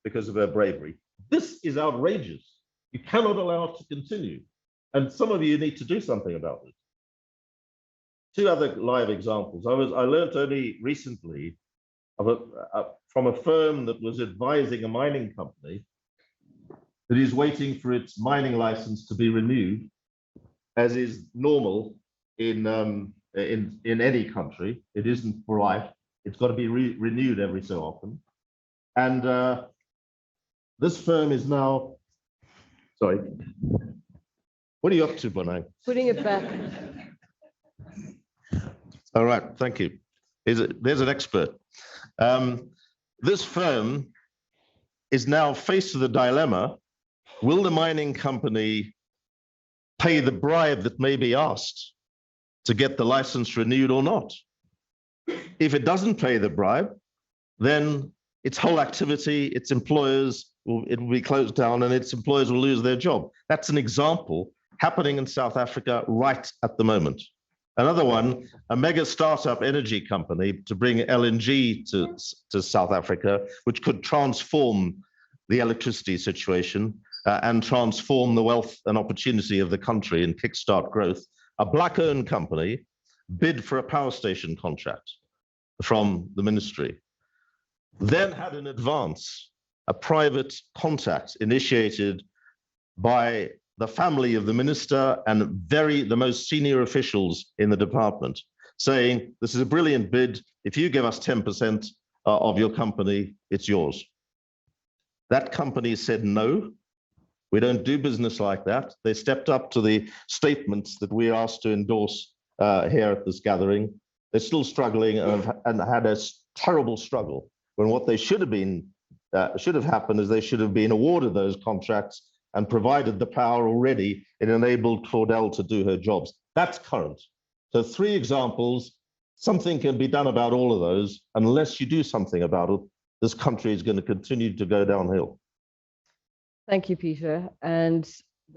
because of her bravery. This is outrageous. You cannot allow it to continue. And some of you need to do something about it. Two other live examples. I learned only recently from a firm that was advising a mining company that is waiting for its mining license to be renewed, as is normal in any country. It isn't for life. It's got to be renewed every so often. And this firm is now, sorry, what are you up to, Bonang? Putting it back. All right, thank you. There's an expert. This firm is now faced with a dilemma. Will the mining company pay the bribe that may be asked to get the license renewed or not? If it doesn't pay the bribe, then its whole activity, its employers, it will be closed down and its employers will lose their job. That's an example happening in South Africa right at the moment. Another one, a mega startup energy company to bring LNG to South Africa, which could transform the electricity situation and transform the wealth and opportunity of the country and kickstart growth. A black-owned company bid for a power station contract from the ministry, then had in advance a private contact initiated by the family of the minister and the most senior officials in the department, saying, this is a brilliant bid. If you give us 10% of your company, it's yours. That company said, no, we don't do business like that. They stepped up to the statements that we asked to endorse here at this gathering. They're still struggling and had a terrible struggle, when what they should have happened is they should have been awarded those contracts and provided the power already. It enabled Claudelle to do her jobs. That's current. So 3 examples. Something can be done about all of those. Unless you do something about it, this country is going to continue to go downhill. Thank you, Peter. And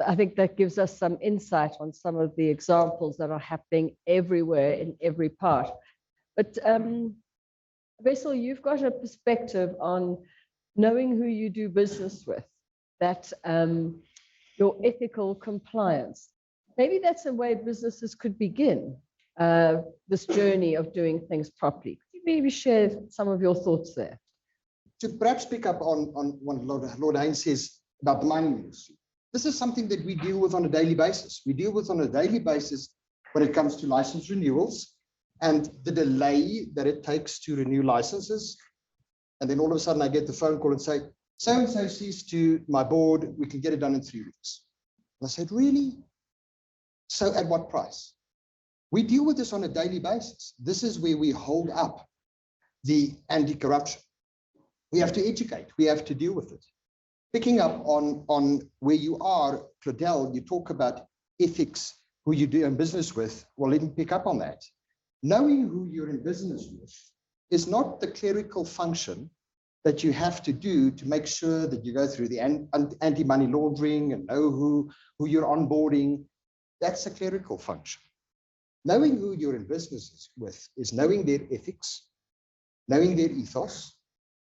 I think that gives us some insight on some of the examples that are happening everywhere in every part. But Wessel, you've got a perspective on knowing who you do business with, that your ethical compliance. Maybe that's a way businesses could begin this journey of doing things properly. Could you maybe share some of your thoughts there? To perhaps pick up on what Lord Hain says about the mining industry. This is something that we deal with on a daily basis. We deal with on a daily basis when it comes to license renewals, and the delay that it takes to renew licenses. And then all of a sudden I get the phone call and say, so-and-so says to my board, we can get it done in 3 weeks. And I said, really? So at what price? We deal with this on a daily basis. This is where we hold up the anti-corruption. We have to educate, we have to deal with it. Picking up on where you are, Claudel, you talk about ethics, who you do in business with. Well, let me pick up on that. Knowing who you're in business with is not the clerical function that you have to do to make sure that you go through the anti-money laundering and know who you're onboarding. That's a clerical function. Knowing who you're in business with is knowing their ethics, knowing their ethos,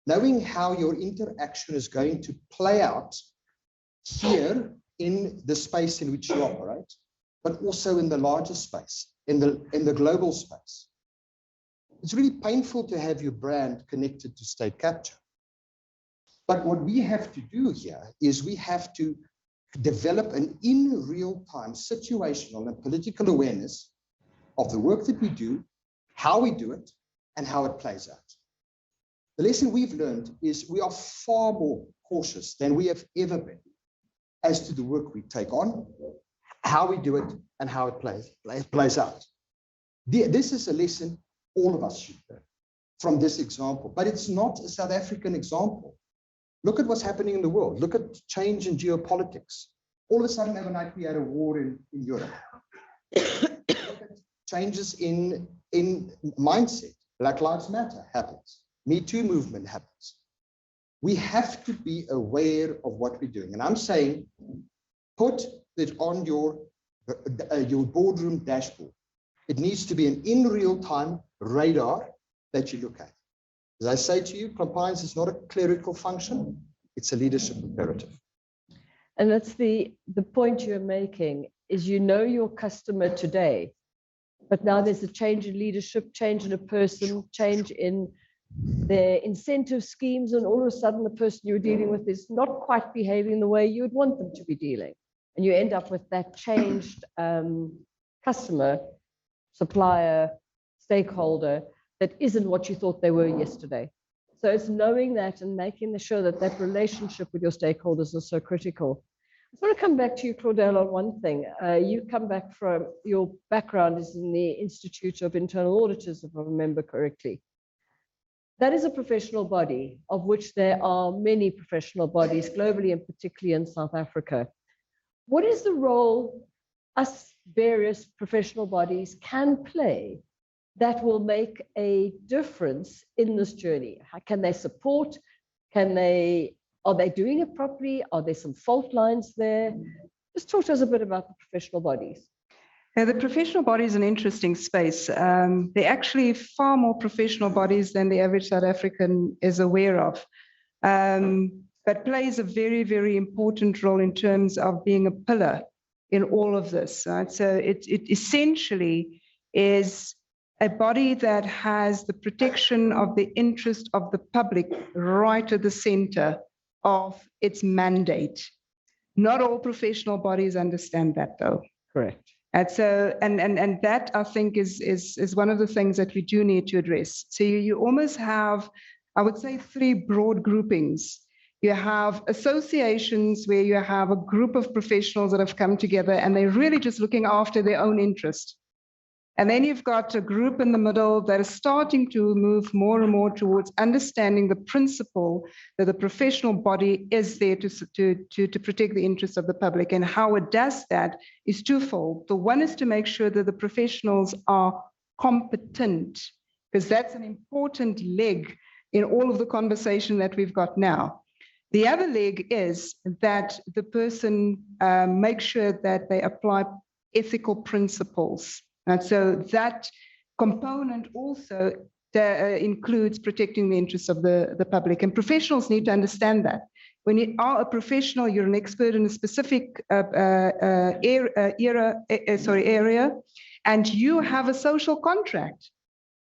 knowing how your interaction is going to play out here in the space in which you operate, but also in the larger space, in the global space. It's really painful to have your brand connected to state capture. But what we have to do here is we have to develop an in real time situational and political awareness of the work that we do, how we do it, and how it plays out. The lesson we've learned is we are far more cautious than we have ever been as to the work we take on, how we do it, and how it plays out. This is a lesson all of us should learn from this example, but it's not a South African example. Look at what's happening in the world. Look at change in geopolitics. All of a sudden, overnight, we had a war in Europe. Look at changes in mindset. Black Lives Matter happens. Me Too movement happens. We have to be aware of what we're doing. And I'm saying, put it on your boardroom dashboard. It needs to be an in real time radar that you look at. As I say to you, compliance is not a clerical function, it's a leadership imperative. And that's the point you're making, is you know your customer today, but now there's a change in leadership, change in a person, change in their incentive schemes, and all of a sudden the person you're dealing with is not quite behaving the way you would want them to be dealing. And you end up with that changed customer, supplier, stakeholder that isn't what you thought they were yesterday. So it's knowing that and making sure that that relationship with your stakeholders is so critical. I just want to come back to you, Claudel, on one thing. You come back from, your background is in the Institute of Internal Auditors, if I remember correctly. That is a professional body, of which there are many professional bodies globally and particularly in South Africa. What is the role us various professional bodies can play that will make a difference in this journey? How can they support? Are they doing it properly? Are there some fault lines there? Just talk to us a bit about the professional bodies. The professional body is an interesting space. They're actually far more professional bodies than the average South African is aware of, but plays a very, very important role in terms of being a pillar in all of this. Right? So it essentially is a body that has the protection of the interest of the public right at the center of its mandate. Not all professional bodies understand that, though. Correct. And so, and that I think is one of the things that we do need to address. So you almost have, I would say, 3 broad groupings. You have associations where you have a group of professionals that have come together and they're really just looking after their own interest. And then you've got a group in the middle that is starting to move more and more towards understanding the principle that the professional body is there to protect the interests of the public. And how it does that is twofold. The one is to make sure that the professionals are competent, because that's an important leg in all of the conversation that we've got now. The other leg is that the person makes sure that they apply ethical principles. And so that component also includes protecting the interests of the public. And professionals need to understand that. When you are a professional, you're an expert in a specific area, and you have a social contract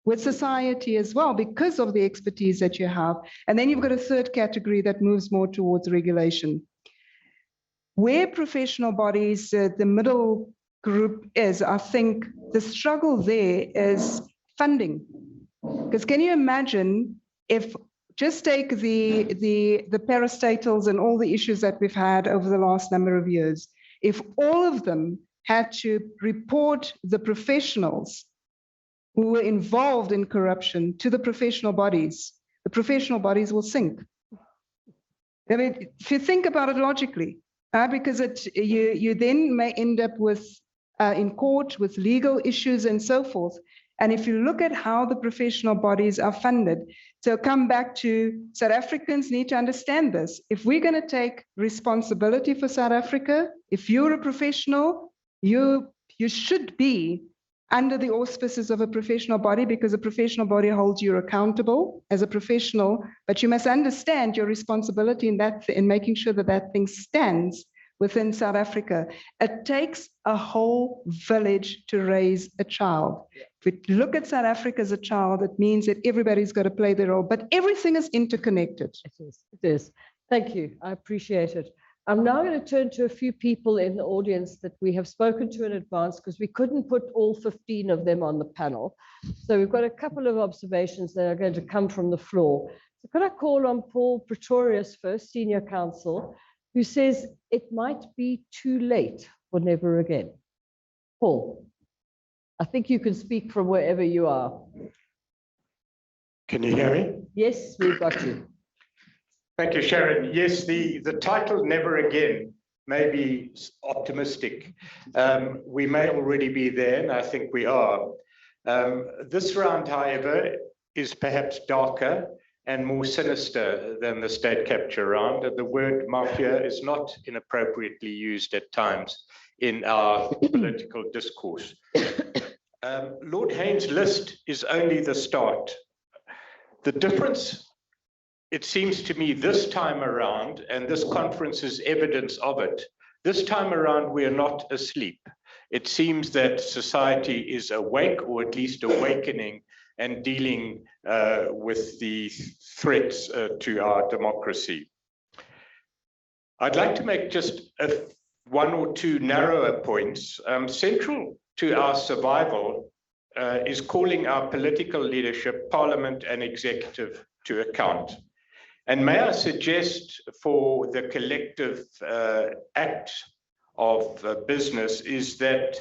with society as well because of the expertise that you have. And then you've got a third category that moves more towards regulation. Where professional bodies, the middle group is, I think the struggle there is funding. Because can you imagine if, just take the parastatals and all the issues that we've had over the last number of years, if all of them had to report the professionals who were involved in corruption to the professional bodies will sink. I mean, if you think about it logically, because you then may end up with in court with legal issues and so forth. And if you look at how the professional bodies are funded, so come back to South Africans need to understand this. If we're going to take responsibility for South Africa, if you're a professional, you should be under the auspices of a professional body, because a professional body holds you accountable as a professional, but you must understand your responsibility in making sure that that thing stands within South Africa. It takes a whole village to raise a child. If we look at South Africa as a child, it means that everybody's got to play their role, but everything is interconnected. It is. Thank you. I appreciate it. I'm now going to turn to a few people in the audience that we have spoken to in advance, because we couldn't put all 15 of them on the panel. So we've got a couple of observations that are going to come from the floor. So could I call on Paul Pretorius first, Senior Counsel, who says it might be too late for never again. Paul, I think you can speak from wherever you are. Can you hear me? Yes, we've got you. Thank you, Sharon. Yes, the title Never Again may be optimistic. We may already be there, and I think we are. This round, however, is perhaps darker and more sinister than the state capture round. And the word mafia is not inappropriately used at times in our political discourse. Lord Hain's list is only the start. The difference, it seems to me, this time around, and this conference is evidence of it, this time around we are not asleep. It seems that society is awake, or at least awakening, and dealing with the threats to our democracy. I'd like to make just one or two narrower points. Central to our survival is calling our political leadership, parliament and executive to account. And may I suggest for the collective act of business is that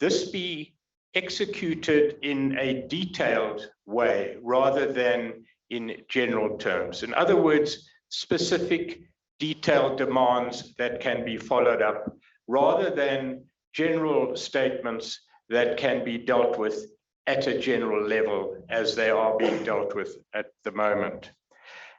this be executed in a detailed way rather than in general terms. In other words, specific detailed demands that can be followed up rather than general statements that can be dealt with at a general level as they are being dealt with at the moment.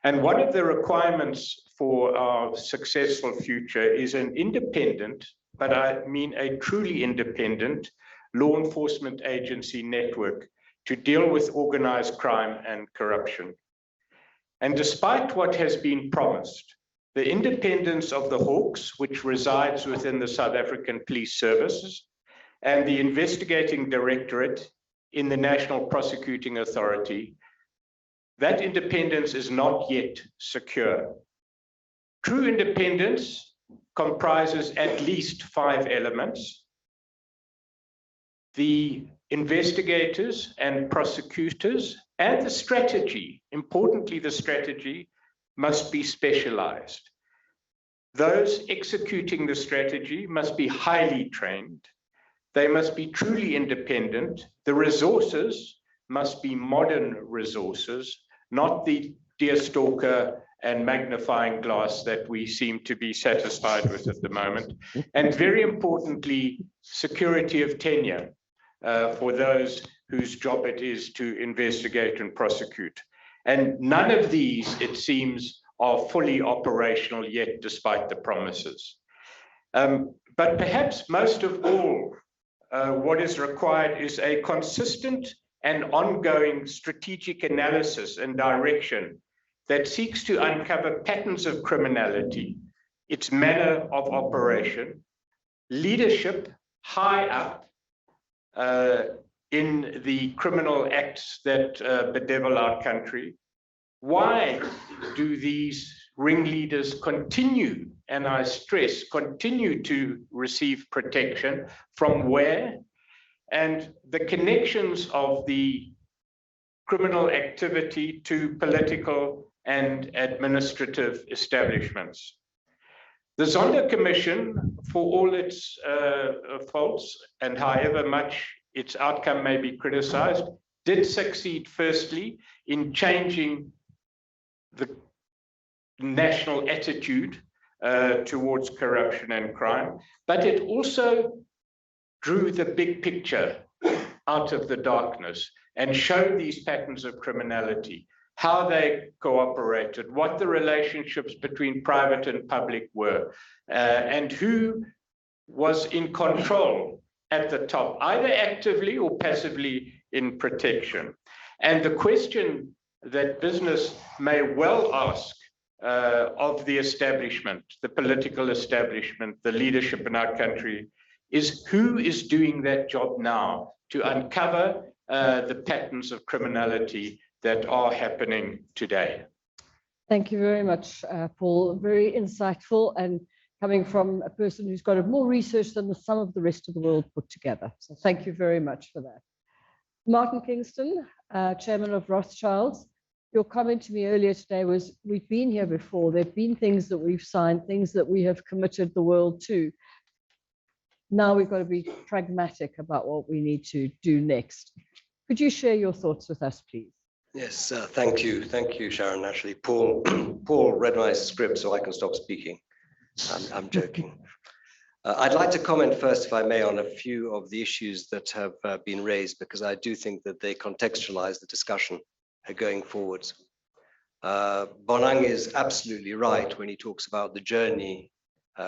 And one of the requirements for our successful future is an independent, but I mean a truly independent, law enforcement agency network to deal with organized crime and corruption. And despite what has been promised, the independence of the Hawks, which resides within the South African Police Services, and the Investigating Directorate in the National Prosecuting Authority, that independence is not yet secure. True independence comprises at least 5 elements. The investigators and prosecutors and the strategy, importantly the strategy, must be specialized. Those executing the strategy must be highly trained. They must be truly independent. The resources must be modern resources, not the deerstalker and magnifying glass that we seem to be satisfied with at the moment. And very importantly, security of tenure for those whose job it is to investigate and prosecute. And none of these, it seems, are fully operational yet, despite the promises. But perhaps most of all, what is required is a consistent and ongoing strategic analysis and direction that seeks to uncover patterns of criminality, its manner of operation, leadership high up in the criminal acts that bedevil our country. Why do these ringleaders continue, and I stress, continue to receive protection? From where? And the connections of the criminal activity to political and administrative establishments. The Zondo Commission, for all its faults and however much its outcome may be criticized, did succeed firstly in changing the national attitude towards corruption and crime, but it also drew the big picture out of the darkness and showed these patterns of criminality, how they cooperated, what the relationships between private and public were, and who was in control at the top, either actively or passively in protection. And the question that business may well ask of the establishment, the political establishment, the leadership in our country, is who is doing that job now to uncover the patterns of criminality that are happening today. Thank you very much, Paul. Very insightful and coming from a person who's got more research than some of the rest of the world put together. So thank you very much for that. Martin Kingston, Chairman of Rothschilds, your comment to me earlier today was, we've been here before. There've been things that we've signed, things that we have committed the world to. Now we've got to be pragmatic about what we need to do next. Could you share your thoughts with us, please? Yes, thank you. Thank you, Sharon. Actually, Paul read my script so I can stop speaking. I'm joking. I'd like to comment first, if I may, on a few of the issues that have been raised, because I do think that they contextualize the discussion going forwards. Bonang is absolutely right when he talks about the journey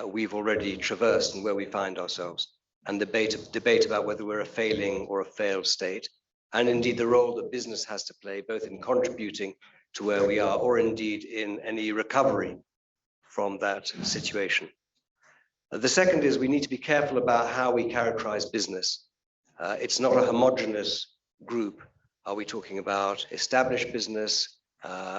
we've already traversed and where we find ourselves, and debate about whether we're a failing or a failed state, and indeed the role that business has to play, both in contributing to where we are or indeed in any recovery from that situation. The second is we need to be careful about how we characterize business. It's not a homogeneous group. Are we talking about established business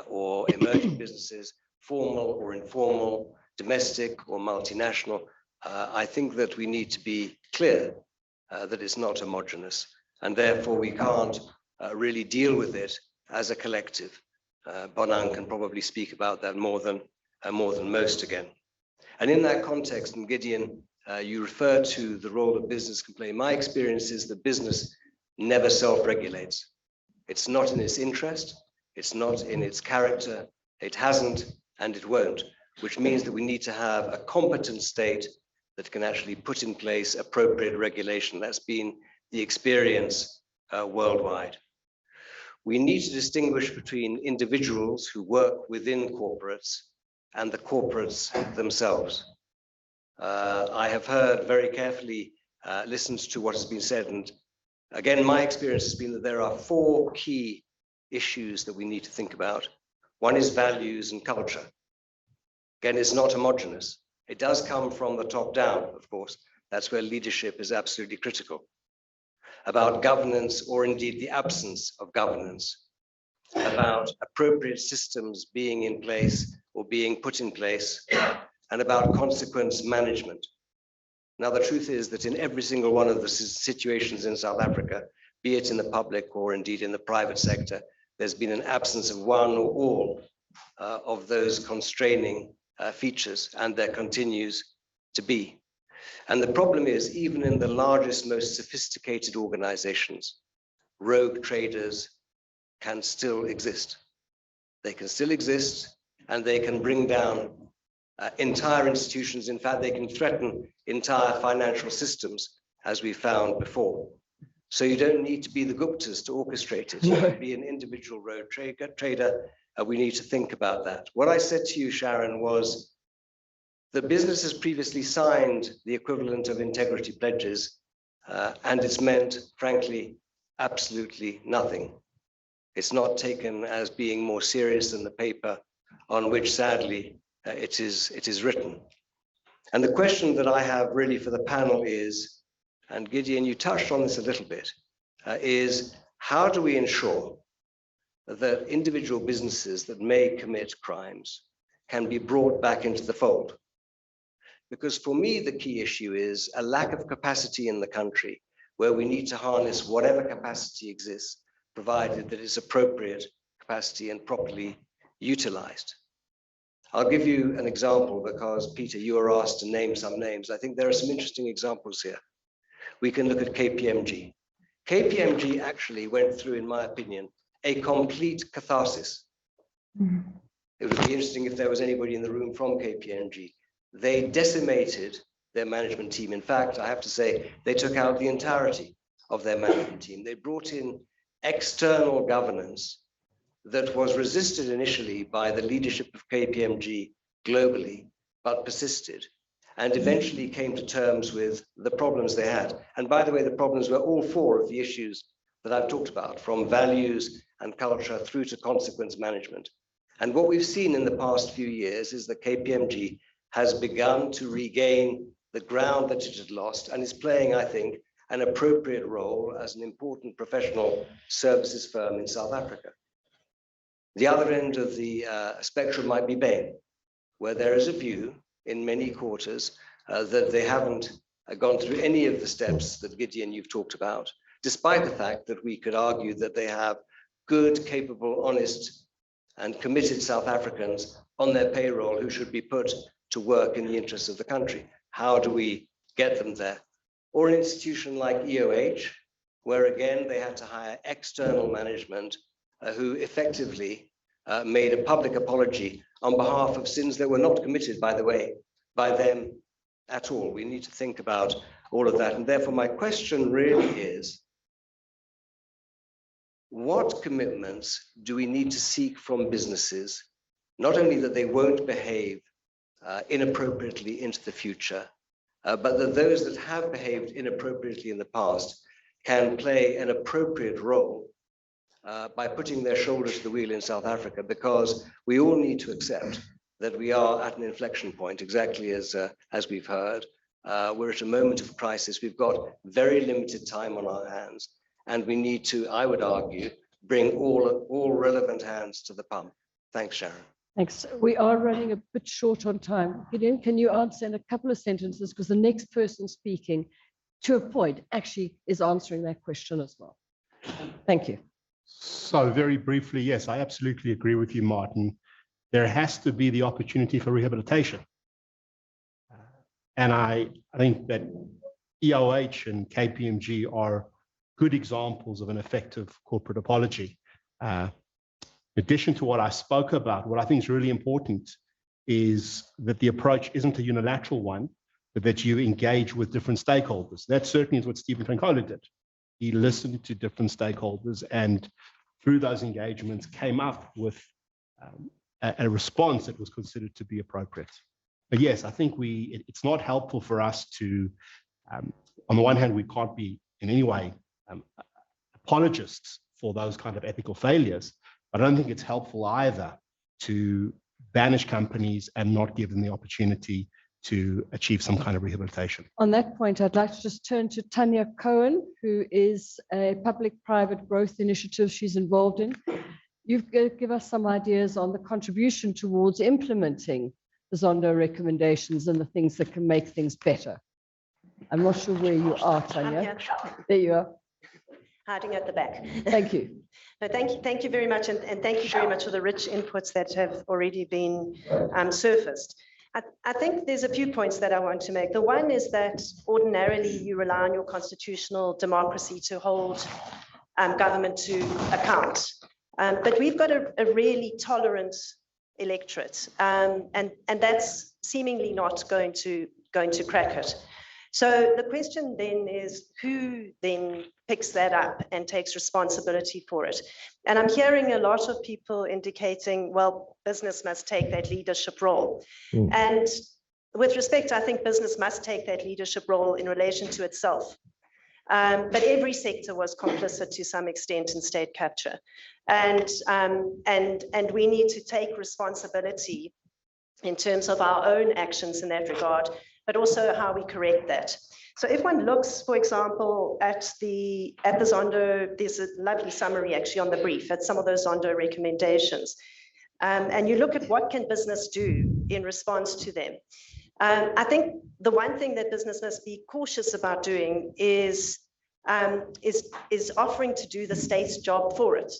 or emerging businesses, formal or informal, domestic or multinational? I think that we need to be clear that it's not homogeneous, and therefore we can't really deal with it as a collective. Bonang can probably speak about that more than most again. And in that context, and Gideon, you refer to the role that business can play. My experience is that business never self-regulates. It's not in its interest, it's not in its character, it hasn't and it won't, which means that we need to have a competent state that can actually put in place appropriate regulation. That's been the experience worldwide. We need to distinguish between individuals who work within corporates and the corporates themselves. I have heard very carefully, listened to what has been said, and again, my experience has been that there are four key issues that we need to think about. One is values and culture. Again, it's not homogeneous. It does come from the top down, of course. That's where leadership is absolutely critical. About governance, or indeed the absence of governance. About appropriate systems being in place or being put in place, and about consequence management. Now, the truth is that in every single one of the situations in South Africa, be it in the public or indeed in the private sector, there's been an absence of one or all of those constraining features, and there continues to be. And the problem is, even in the largest, most sophisticated organizations, rogue traders can still exist. They can still exist, and they can bring down entire institutions. In fact, they can threaten entire financial systems, as we found before. So you don't need to be the Guptas to orchestrate it. You can be an individual rogue trader. We need to think about that. What I said to you, Sharon, was the business has previously signed the equivalent of integrity pledges, and it's meant, frankly, absolutely nothing. It's not taken as being more serious than the paper on which, sadly, it is written. And the question that I have really for the panel is, and Gideon, you touched on this a little bit, is how do we ensure that individual businesses that may commit crimes can be brought back into the fold? Because for me, the key issue is a lack of capacity in the country, where we need to harness whatever capacity exists provided that it's appropriate capacity and properly utilized. I'll give you an example because, Peter, you were asked to name some names. I think there are some interesting examples here. We can look at KPMG. KPMG actually went through, in my opinion, a complete catharsis. It would be interesting if there was anybody in the room from KPMG. They decimated their management team. In fact, I have to say, they took out the entirety of their management team. They brought in external governance that was resisted initially by the leadership of KPMG globally, but persisted and eventually came to terms with the problems they had. And by the way, the problems were all four of the issues that I've talked about, from values and culture through to consequence management. And what we've seen in the past few years is that KPMG has begun to regain the ground that it had lost and is playing, I think, an appropriate role as an important professional services firm in South Africa. The other end of the spectrum might be Bain, where there is a view in many quarters that they haven't gone through any of the steps that Gideon you've talked about, despite the fact that we could argue that they have good, capable, honest, and committed South Africans on their payroll who should be put to work in the interests of the country. How do we get them there? Or an institution like EOH, where again, they had to hire external management who effectively made a public apology on behalf of sins that were not committed, by the way, by them at all. We need to think about all of that. And therefore, my question really is, what commitments do we need to seek from businesses, not only that they won't behave inappropriately into the future, but that those that have behaved inappropriately in the past can play an appropriate role by putting their shoulder to the wheel in South Africa, because we all need to accept that we are at an inflection point, exactly as we've heard. We're at a moment of crisis. We've got very limited time on our hands, and we need to, I would argue, bring all relevant hands to the pump. Thanks, Sharon. Thanks. We are running a bit short on time. Gideon, can you answer in a couple of sentences, because the next person speaking, to a point, actually is answering that question as well. Thank you. So very briefly, yes, I absolutely agree with you, Martin. There has to be the opportunity for rehabilitation. And I think that EOH and KPMG are good examples of an effective corporate apology. In addition to what I spoke about, what I think is really important is that the approach isn't a unilateral one, but that you engage with different stakeholders. That certainly is what Stephen Trankola did. He listened to different stakeholders and through those engagements came up with a response that was considered to be appropriate. But yes, I think it's not helpful for us to, on the one hand, we can't be in any way apologists for those kind of ethical failures, but I don't think it's helpful either to banish companies and not give them the opportunity to achieve some kind of rehabilitation. On that point, I'd like to just turn to Tanya Cohen, who is a public-private growth initiative she's involved in. You've give us some ideas on the contribution towards implementing the Zondo recommendations and the things that can make things better. I'm not sure where you are, Tanya. There you are. Hiding at the back. Thank you. No, thank you very much, and thank you very much for the rich inputs that have already been surfaced. I think there's a few points that I want to make. The one is that ordinarily you rely on your constitutional democracy to hold government to account. But we've got a really tolerant electorate, and that's seemingly not going to crack it. So the question then is, who then picks that up and takes responsibility for it? And I'm hearing a lot of people indicating, well, business must take that leadership role. And with respect, I think business must take that leadership role in relation to itself. But every sector was complicit to some extent in state capture. And we need to take responsibility in terms of our own actions in that regard, but also how we correct that. So if one looks, for example, at the Zondo, there's a lovely summary actually on the brief at some of those Zondo recommendations. And you look at what can business do in response to them. I think the one thing that business must be cautious about doing is is offering to do the state's job for it,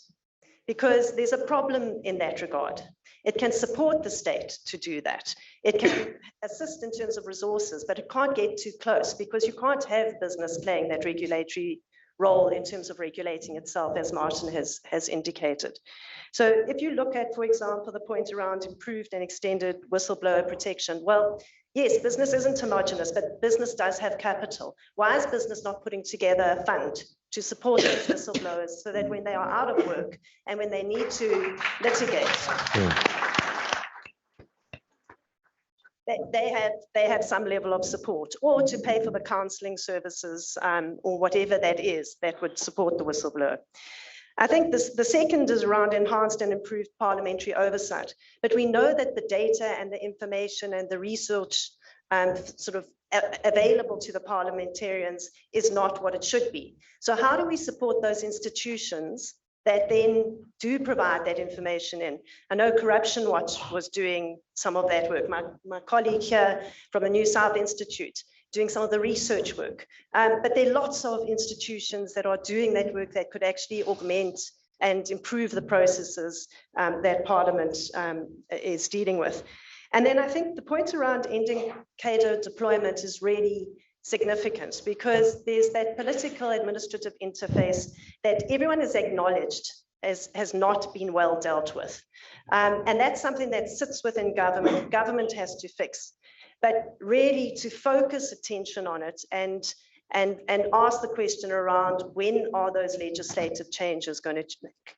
because there's a problem in that regard. It can support the state to do that. It can assist in terms of resources, but it can't get too close, because you can't have business playing that regulatory role in terms of regulating itself, as Martin has indicated. So if you look at, for example, the point around improved and extended whistleblower protection, well, yes, business isn't homogenous, but business does have capital. Why is business not putting together a fund to support those whistleblowers so that when they are out of work and when they need to litigate, they have some level of support, or to pay for the counseling services or whatever that is that would support the whistleblower. I think the second is around enhanced and improved parliamentary oversight, but we know that the data and the information and the research sort of available to the parliamentarians is not what it should be. So how do we support those institutions that then do provide that information in? I know Corruption Watch was doing some of that work. My colleague here from the New South Institute doing some of the research work. But there are lots of institutions that are doing that work that could actually augment and improve the processes that Parliament is dealing with. And then I think the point around ending cadre deployment is really significant, because there's that political administrative interface that everyone has acknowledged has not been well dealt with. And that's something that sits within government. Government has to fix, but really to focus attention on it and ask the question around, when are those legislative changes going to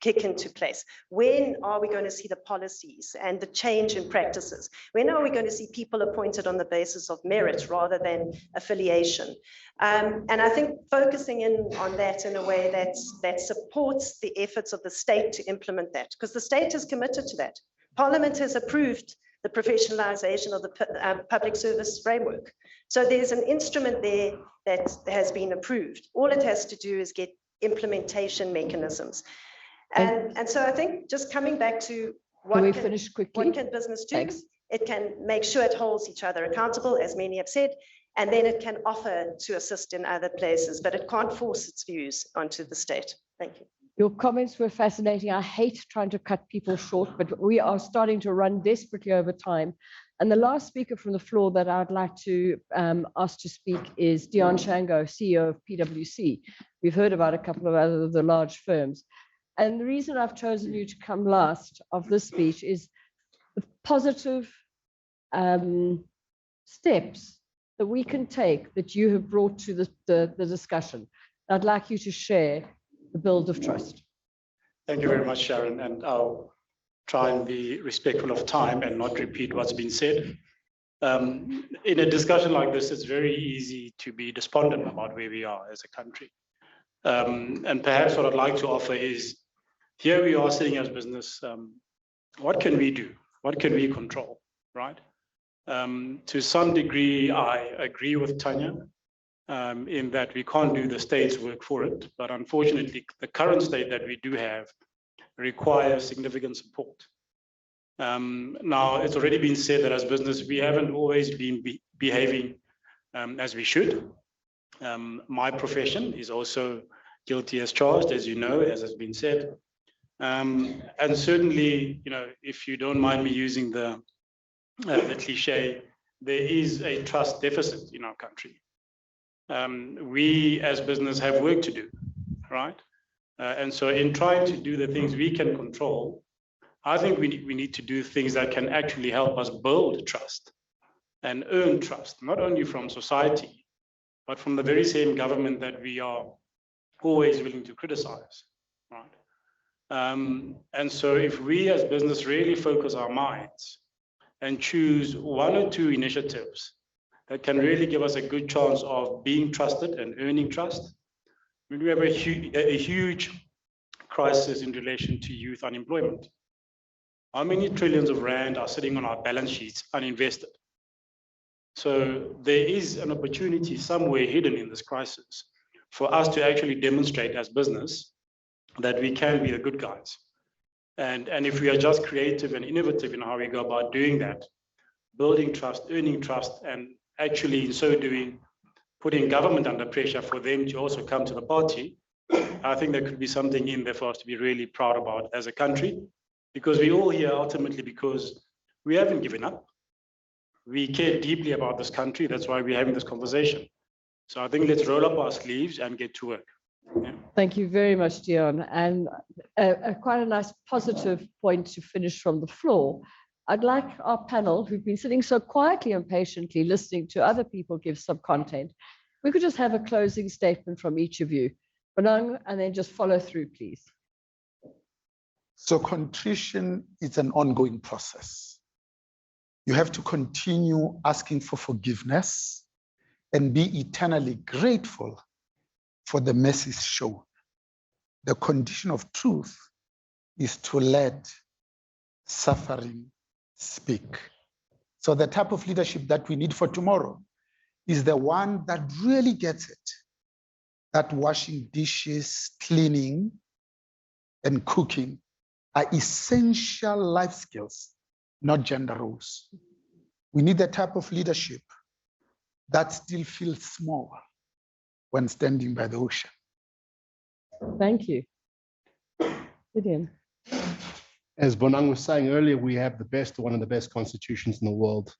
kick into place? When are we going to see the policies and the change in practices? When are we going to see people appointed on the basis of merit rather than affiliation? And I think focusing in on that in a way that supports the efforts of the state to implement that, because the state is committed to that. Parliament has approved the professionalization of the public service framework. So there's an instrument there that has been approved. All it has to do is get implementation mechanisms. And so I think just coming back to what can business do? Thanks. It can make sure it holds each other accountable, as many have said, and then it can offer to assist in other places, but it can't force its views onto the state. Thank you. Your comments were fascinating. I hate trying to cut people short, but we are starting to run desperately over time. And the last speaker from the floor that I'd like to ask to speak is Dion Shango, CEO of PwC. We've heard about a couple of other of the large firms. And the reason I've chosen you to come last of this speech is the positive steps that we can take that you have brought to the discussion. I'd like you to share the build of trust. Thank you very much, Sharon, and I'll try and be respectful of time and not repeat what's been said. In a discussion like this, it's very easy to be despondent about where we are as a country. And perhaps what I'd like to offer is, here we are sitting as business, what can we do? What can we control, right? To some degree, I agree with Tanya, in that we can't do the state's work for it, but unfortunately, the current state that we do have requires significant support. Now, it's already been said that as business, we haven't always been behaving as we should. My profession is also guilty as charged, as you know, as has been said. And certainly, you know, if you don't mind me using the cliche, there is a trust deficit in our country. We as business have work to do, right? And so in trying to do the things we can control, I think we need to do things that can actually help us build trust and earn trust, not only from society, but from the very same government that we are always willing to criticize, right? And so if we as business really focus our minds and choose one or two initiatives that can really give us a good chance of being trusted and earning trust. I mean, we have a huge crisis in relation to youth unemployment. How many trillions of rand are sitting on our balance sheets uninvested? So there is an opportunity somewhere hidden in this crisis for us to actually demonstrate as business that we can be the good guys. And if we are just creative and innovative in how we go about doing that, building trust, earning trust, and actually in so doing, putting government under pressure for them to also come to the party, I think there could be something in there for us to be really proud about as a country, because we're all here ultimately because we haven't given up. We care deeply about this country. That's why we're having this conversation. So I think let's roll up our sleeves and get to work. Yeah. Thank you very much, Dion. And quite a nice positive point to finish from the floor. I'd like our panel, who've been sitting so quietly and patiently listening to other people give some content, we could just have a closing statement from each of you. Bonang, and then just follow through, please. So contrition is an ongoing process. You have to continue asking for forgiveness and be eternally grateful for the mercies shown. The condition of truth is to let suffering speak. So the type of leadership that we need for tomorrow is the one that really gets it, that washing dishes, cleaning, and cooking are essential life skills, not gender roles. We need the type of leadership that still feels small when standing by the ocean. Thank you. Gideon. As Bonang was saying earlier, we have one of the best constitutions in the world.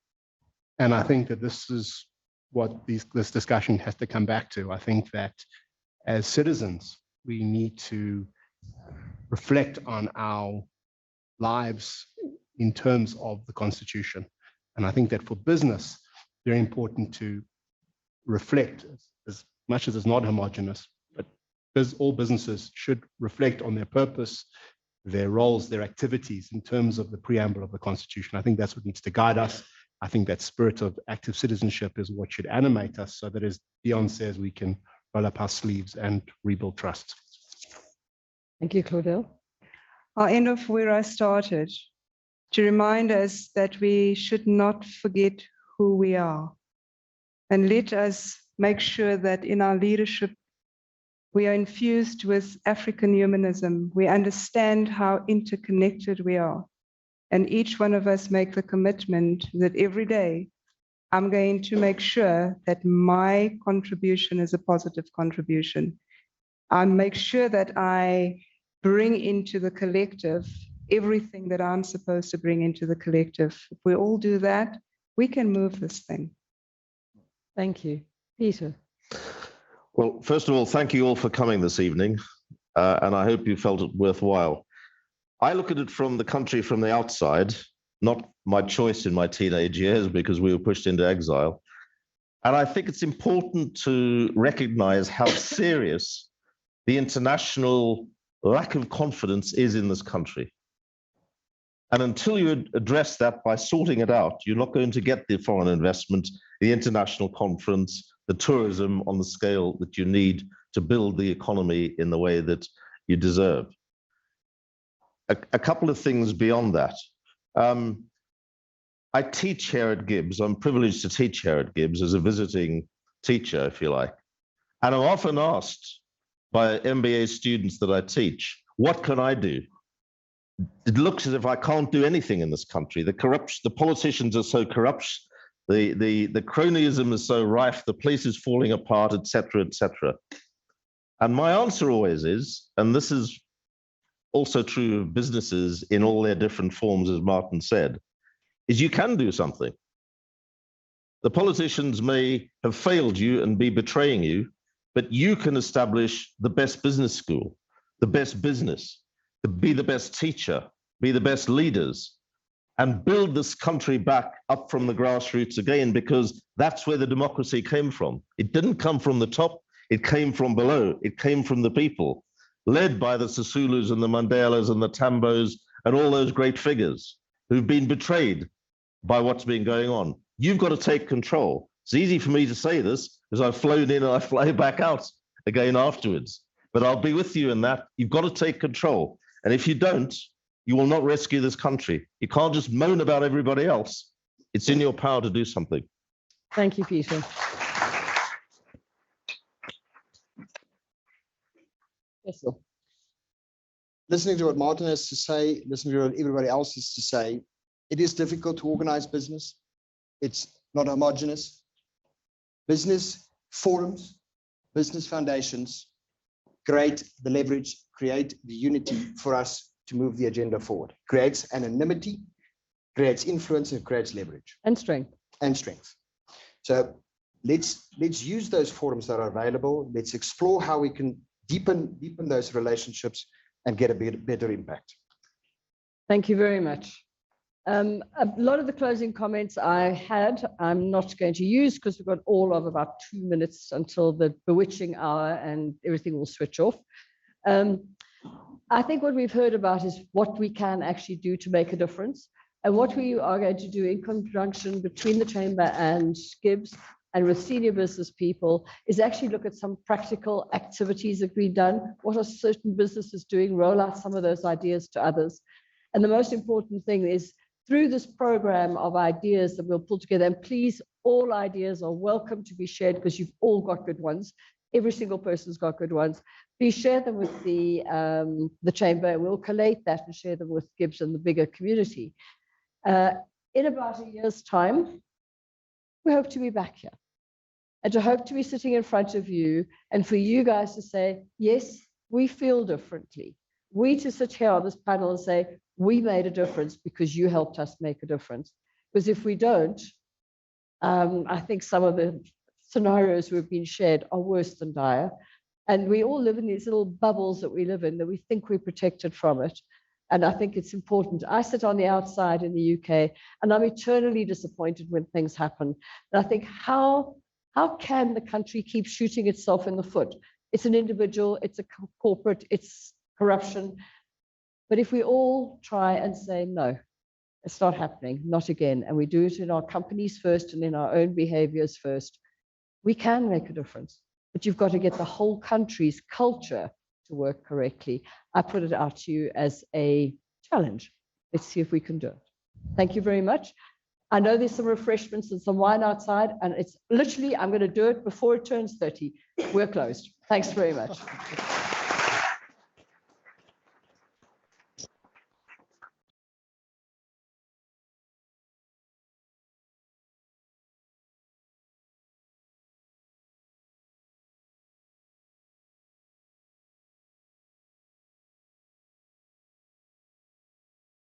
And I think that this is what this discussion has to come back to. I think that as citizens, we need to reflect on our lives in terms of the Constitution. And I think that for business, very important to reflect, as much as it's not homogenous, but all businesses should reflect on their purpose, their roles, their activities in terms of the preamble of the Constitution. I think that's what needs to guide us. I think that spirit of active citizenship is what should animate us so that, as Dion says, we can roll up our sleeves and rebuild trust. Thank you, Claudel. I'll end off where I started, to remind us that we should not forget who we are. And let us make sure that in our leadership, we are infused with African humanism. We understand how interconnected we are. And each one of us make the commitment that every day, I'm going to make sure that my contribution is a positive contribution. I make sure that I bring into the collective everything that I'm supposed to bring into the collective. If we all do that, we can move this thing. Thank you. Peter. Well, first of all, thank you all for coming this evening, and I hope you felt it worthwhile. I look at it from the country from the outside, not my choice in my teenage years because we were pushed into exile. And I think it's important to recognize how serious the international lack of confidence is in this country. And until you address that by sorting it out, you're not going to get the foreign investment, the international conference, the tourism on the scale that you need to build the economy in the way that you deserve. A couple of things beyond that. I teach here at GIBS. I'm privileged to teach here at GIBS as a visiting teacher, if you like. And I'm often asked by MBA students that I teach, what can I do? It looks as if I can't do anything in this country. The corruption, the politicians are so corrupt, the cronyism is so rife, the place is falling apart, etc., etc. And my answer always is, and this is also true of businesses in all their different forms, as Martin said, is you can do something. The politicians may have failed you and be betraying you, but you can establish the best business school, the best business, be the best teacher, be the best leaders, and build this country back up from the grassroots again, because that's where the democracy came from. It didn't come from the top, it came from below, it came from the people, led by the Sisulus and the Mandelas and the Tambos and all those great figures who've been betrayed by what's been going on. You've got to take control. It's easy for me to say this because I've flown in and I fly back out again afterwards, but I'll be with you in that. You've got to take control. And if you don't, you will not rescue this country. You can't just moan about everybody else. It's in your power to do something. Thank you, Peter. Yes, sir. Listening to what Martin has to say, listening to what everybody else has to say, it is difficult to organize business. It's not homogeneous. Business forums, business foundations, create the leverage, create the unity for us to move the agenda forward. Creates anonymity, creates influence, and creates leverage. And strength. And strength. So let's use those forums that are available. Let's explore how we can deepen those relationships and get a better impact. Thank you very much. A lot of the closing comments I had, I'm not going to use because we've got all of about 2 minutes until the bewitching hour and everything will switch off. I think what we've heard about is what we can actually do to make a difference. And what we are going to do in conjunction between the Chamber and GIBS and with senior business people is actually look at some practical activities that we've done. What are certain businesses doing? Roll out some of those ideas to others. And the most important thing is through this program of ideas that we'll pull together, and please, all ideas are welcome to be shared because you've all got good ones. Every single person's got good ones. Please share them with the Chamber, and we'll collate that and share them with GIBS and the bigger community. In about a year's time, we hope to be back here and to hope to be sitting in front of you and for you guys to say, yes, we feel differently. We to sit here on this panel and say, we made a difference because you helped us make a difference. Because if we don't, I think some of the scenarios we've been shared are worse than dire. And we all live in these little bubbles that we live in that we think we're protected from it. And I think it's important. I sit on the outside in the UK and I'm eternally disappointed when things happen. And I think how can the country keep shooting itself in the foot? It's an individual, it's a corporate, it's corruption. But if we all try and say, no, it's not happening, not again, and we do it in our companies first and in our own behaviors first, we can make a difference. But you've got to get the whole country's culture to work correctly. I put it out to you as a challenge. Let's see if we can do it. Thank you very much. I know there's some refreshments and some wine outside, and it's literally, I'm going to do it before it turns 30. We're closed. Thanks very much.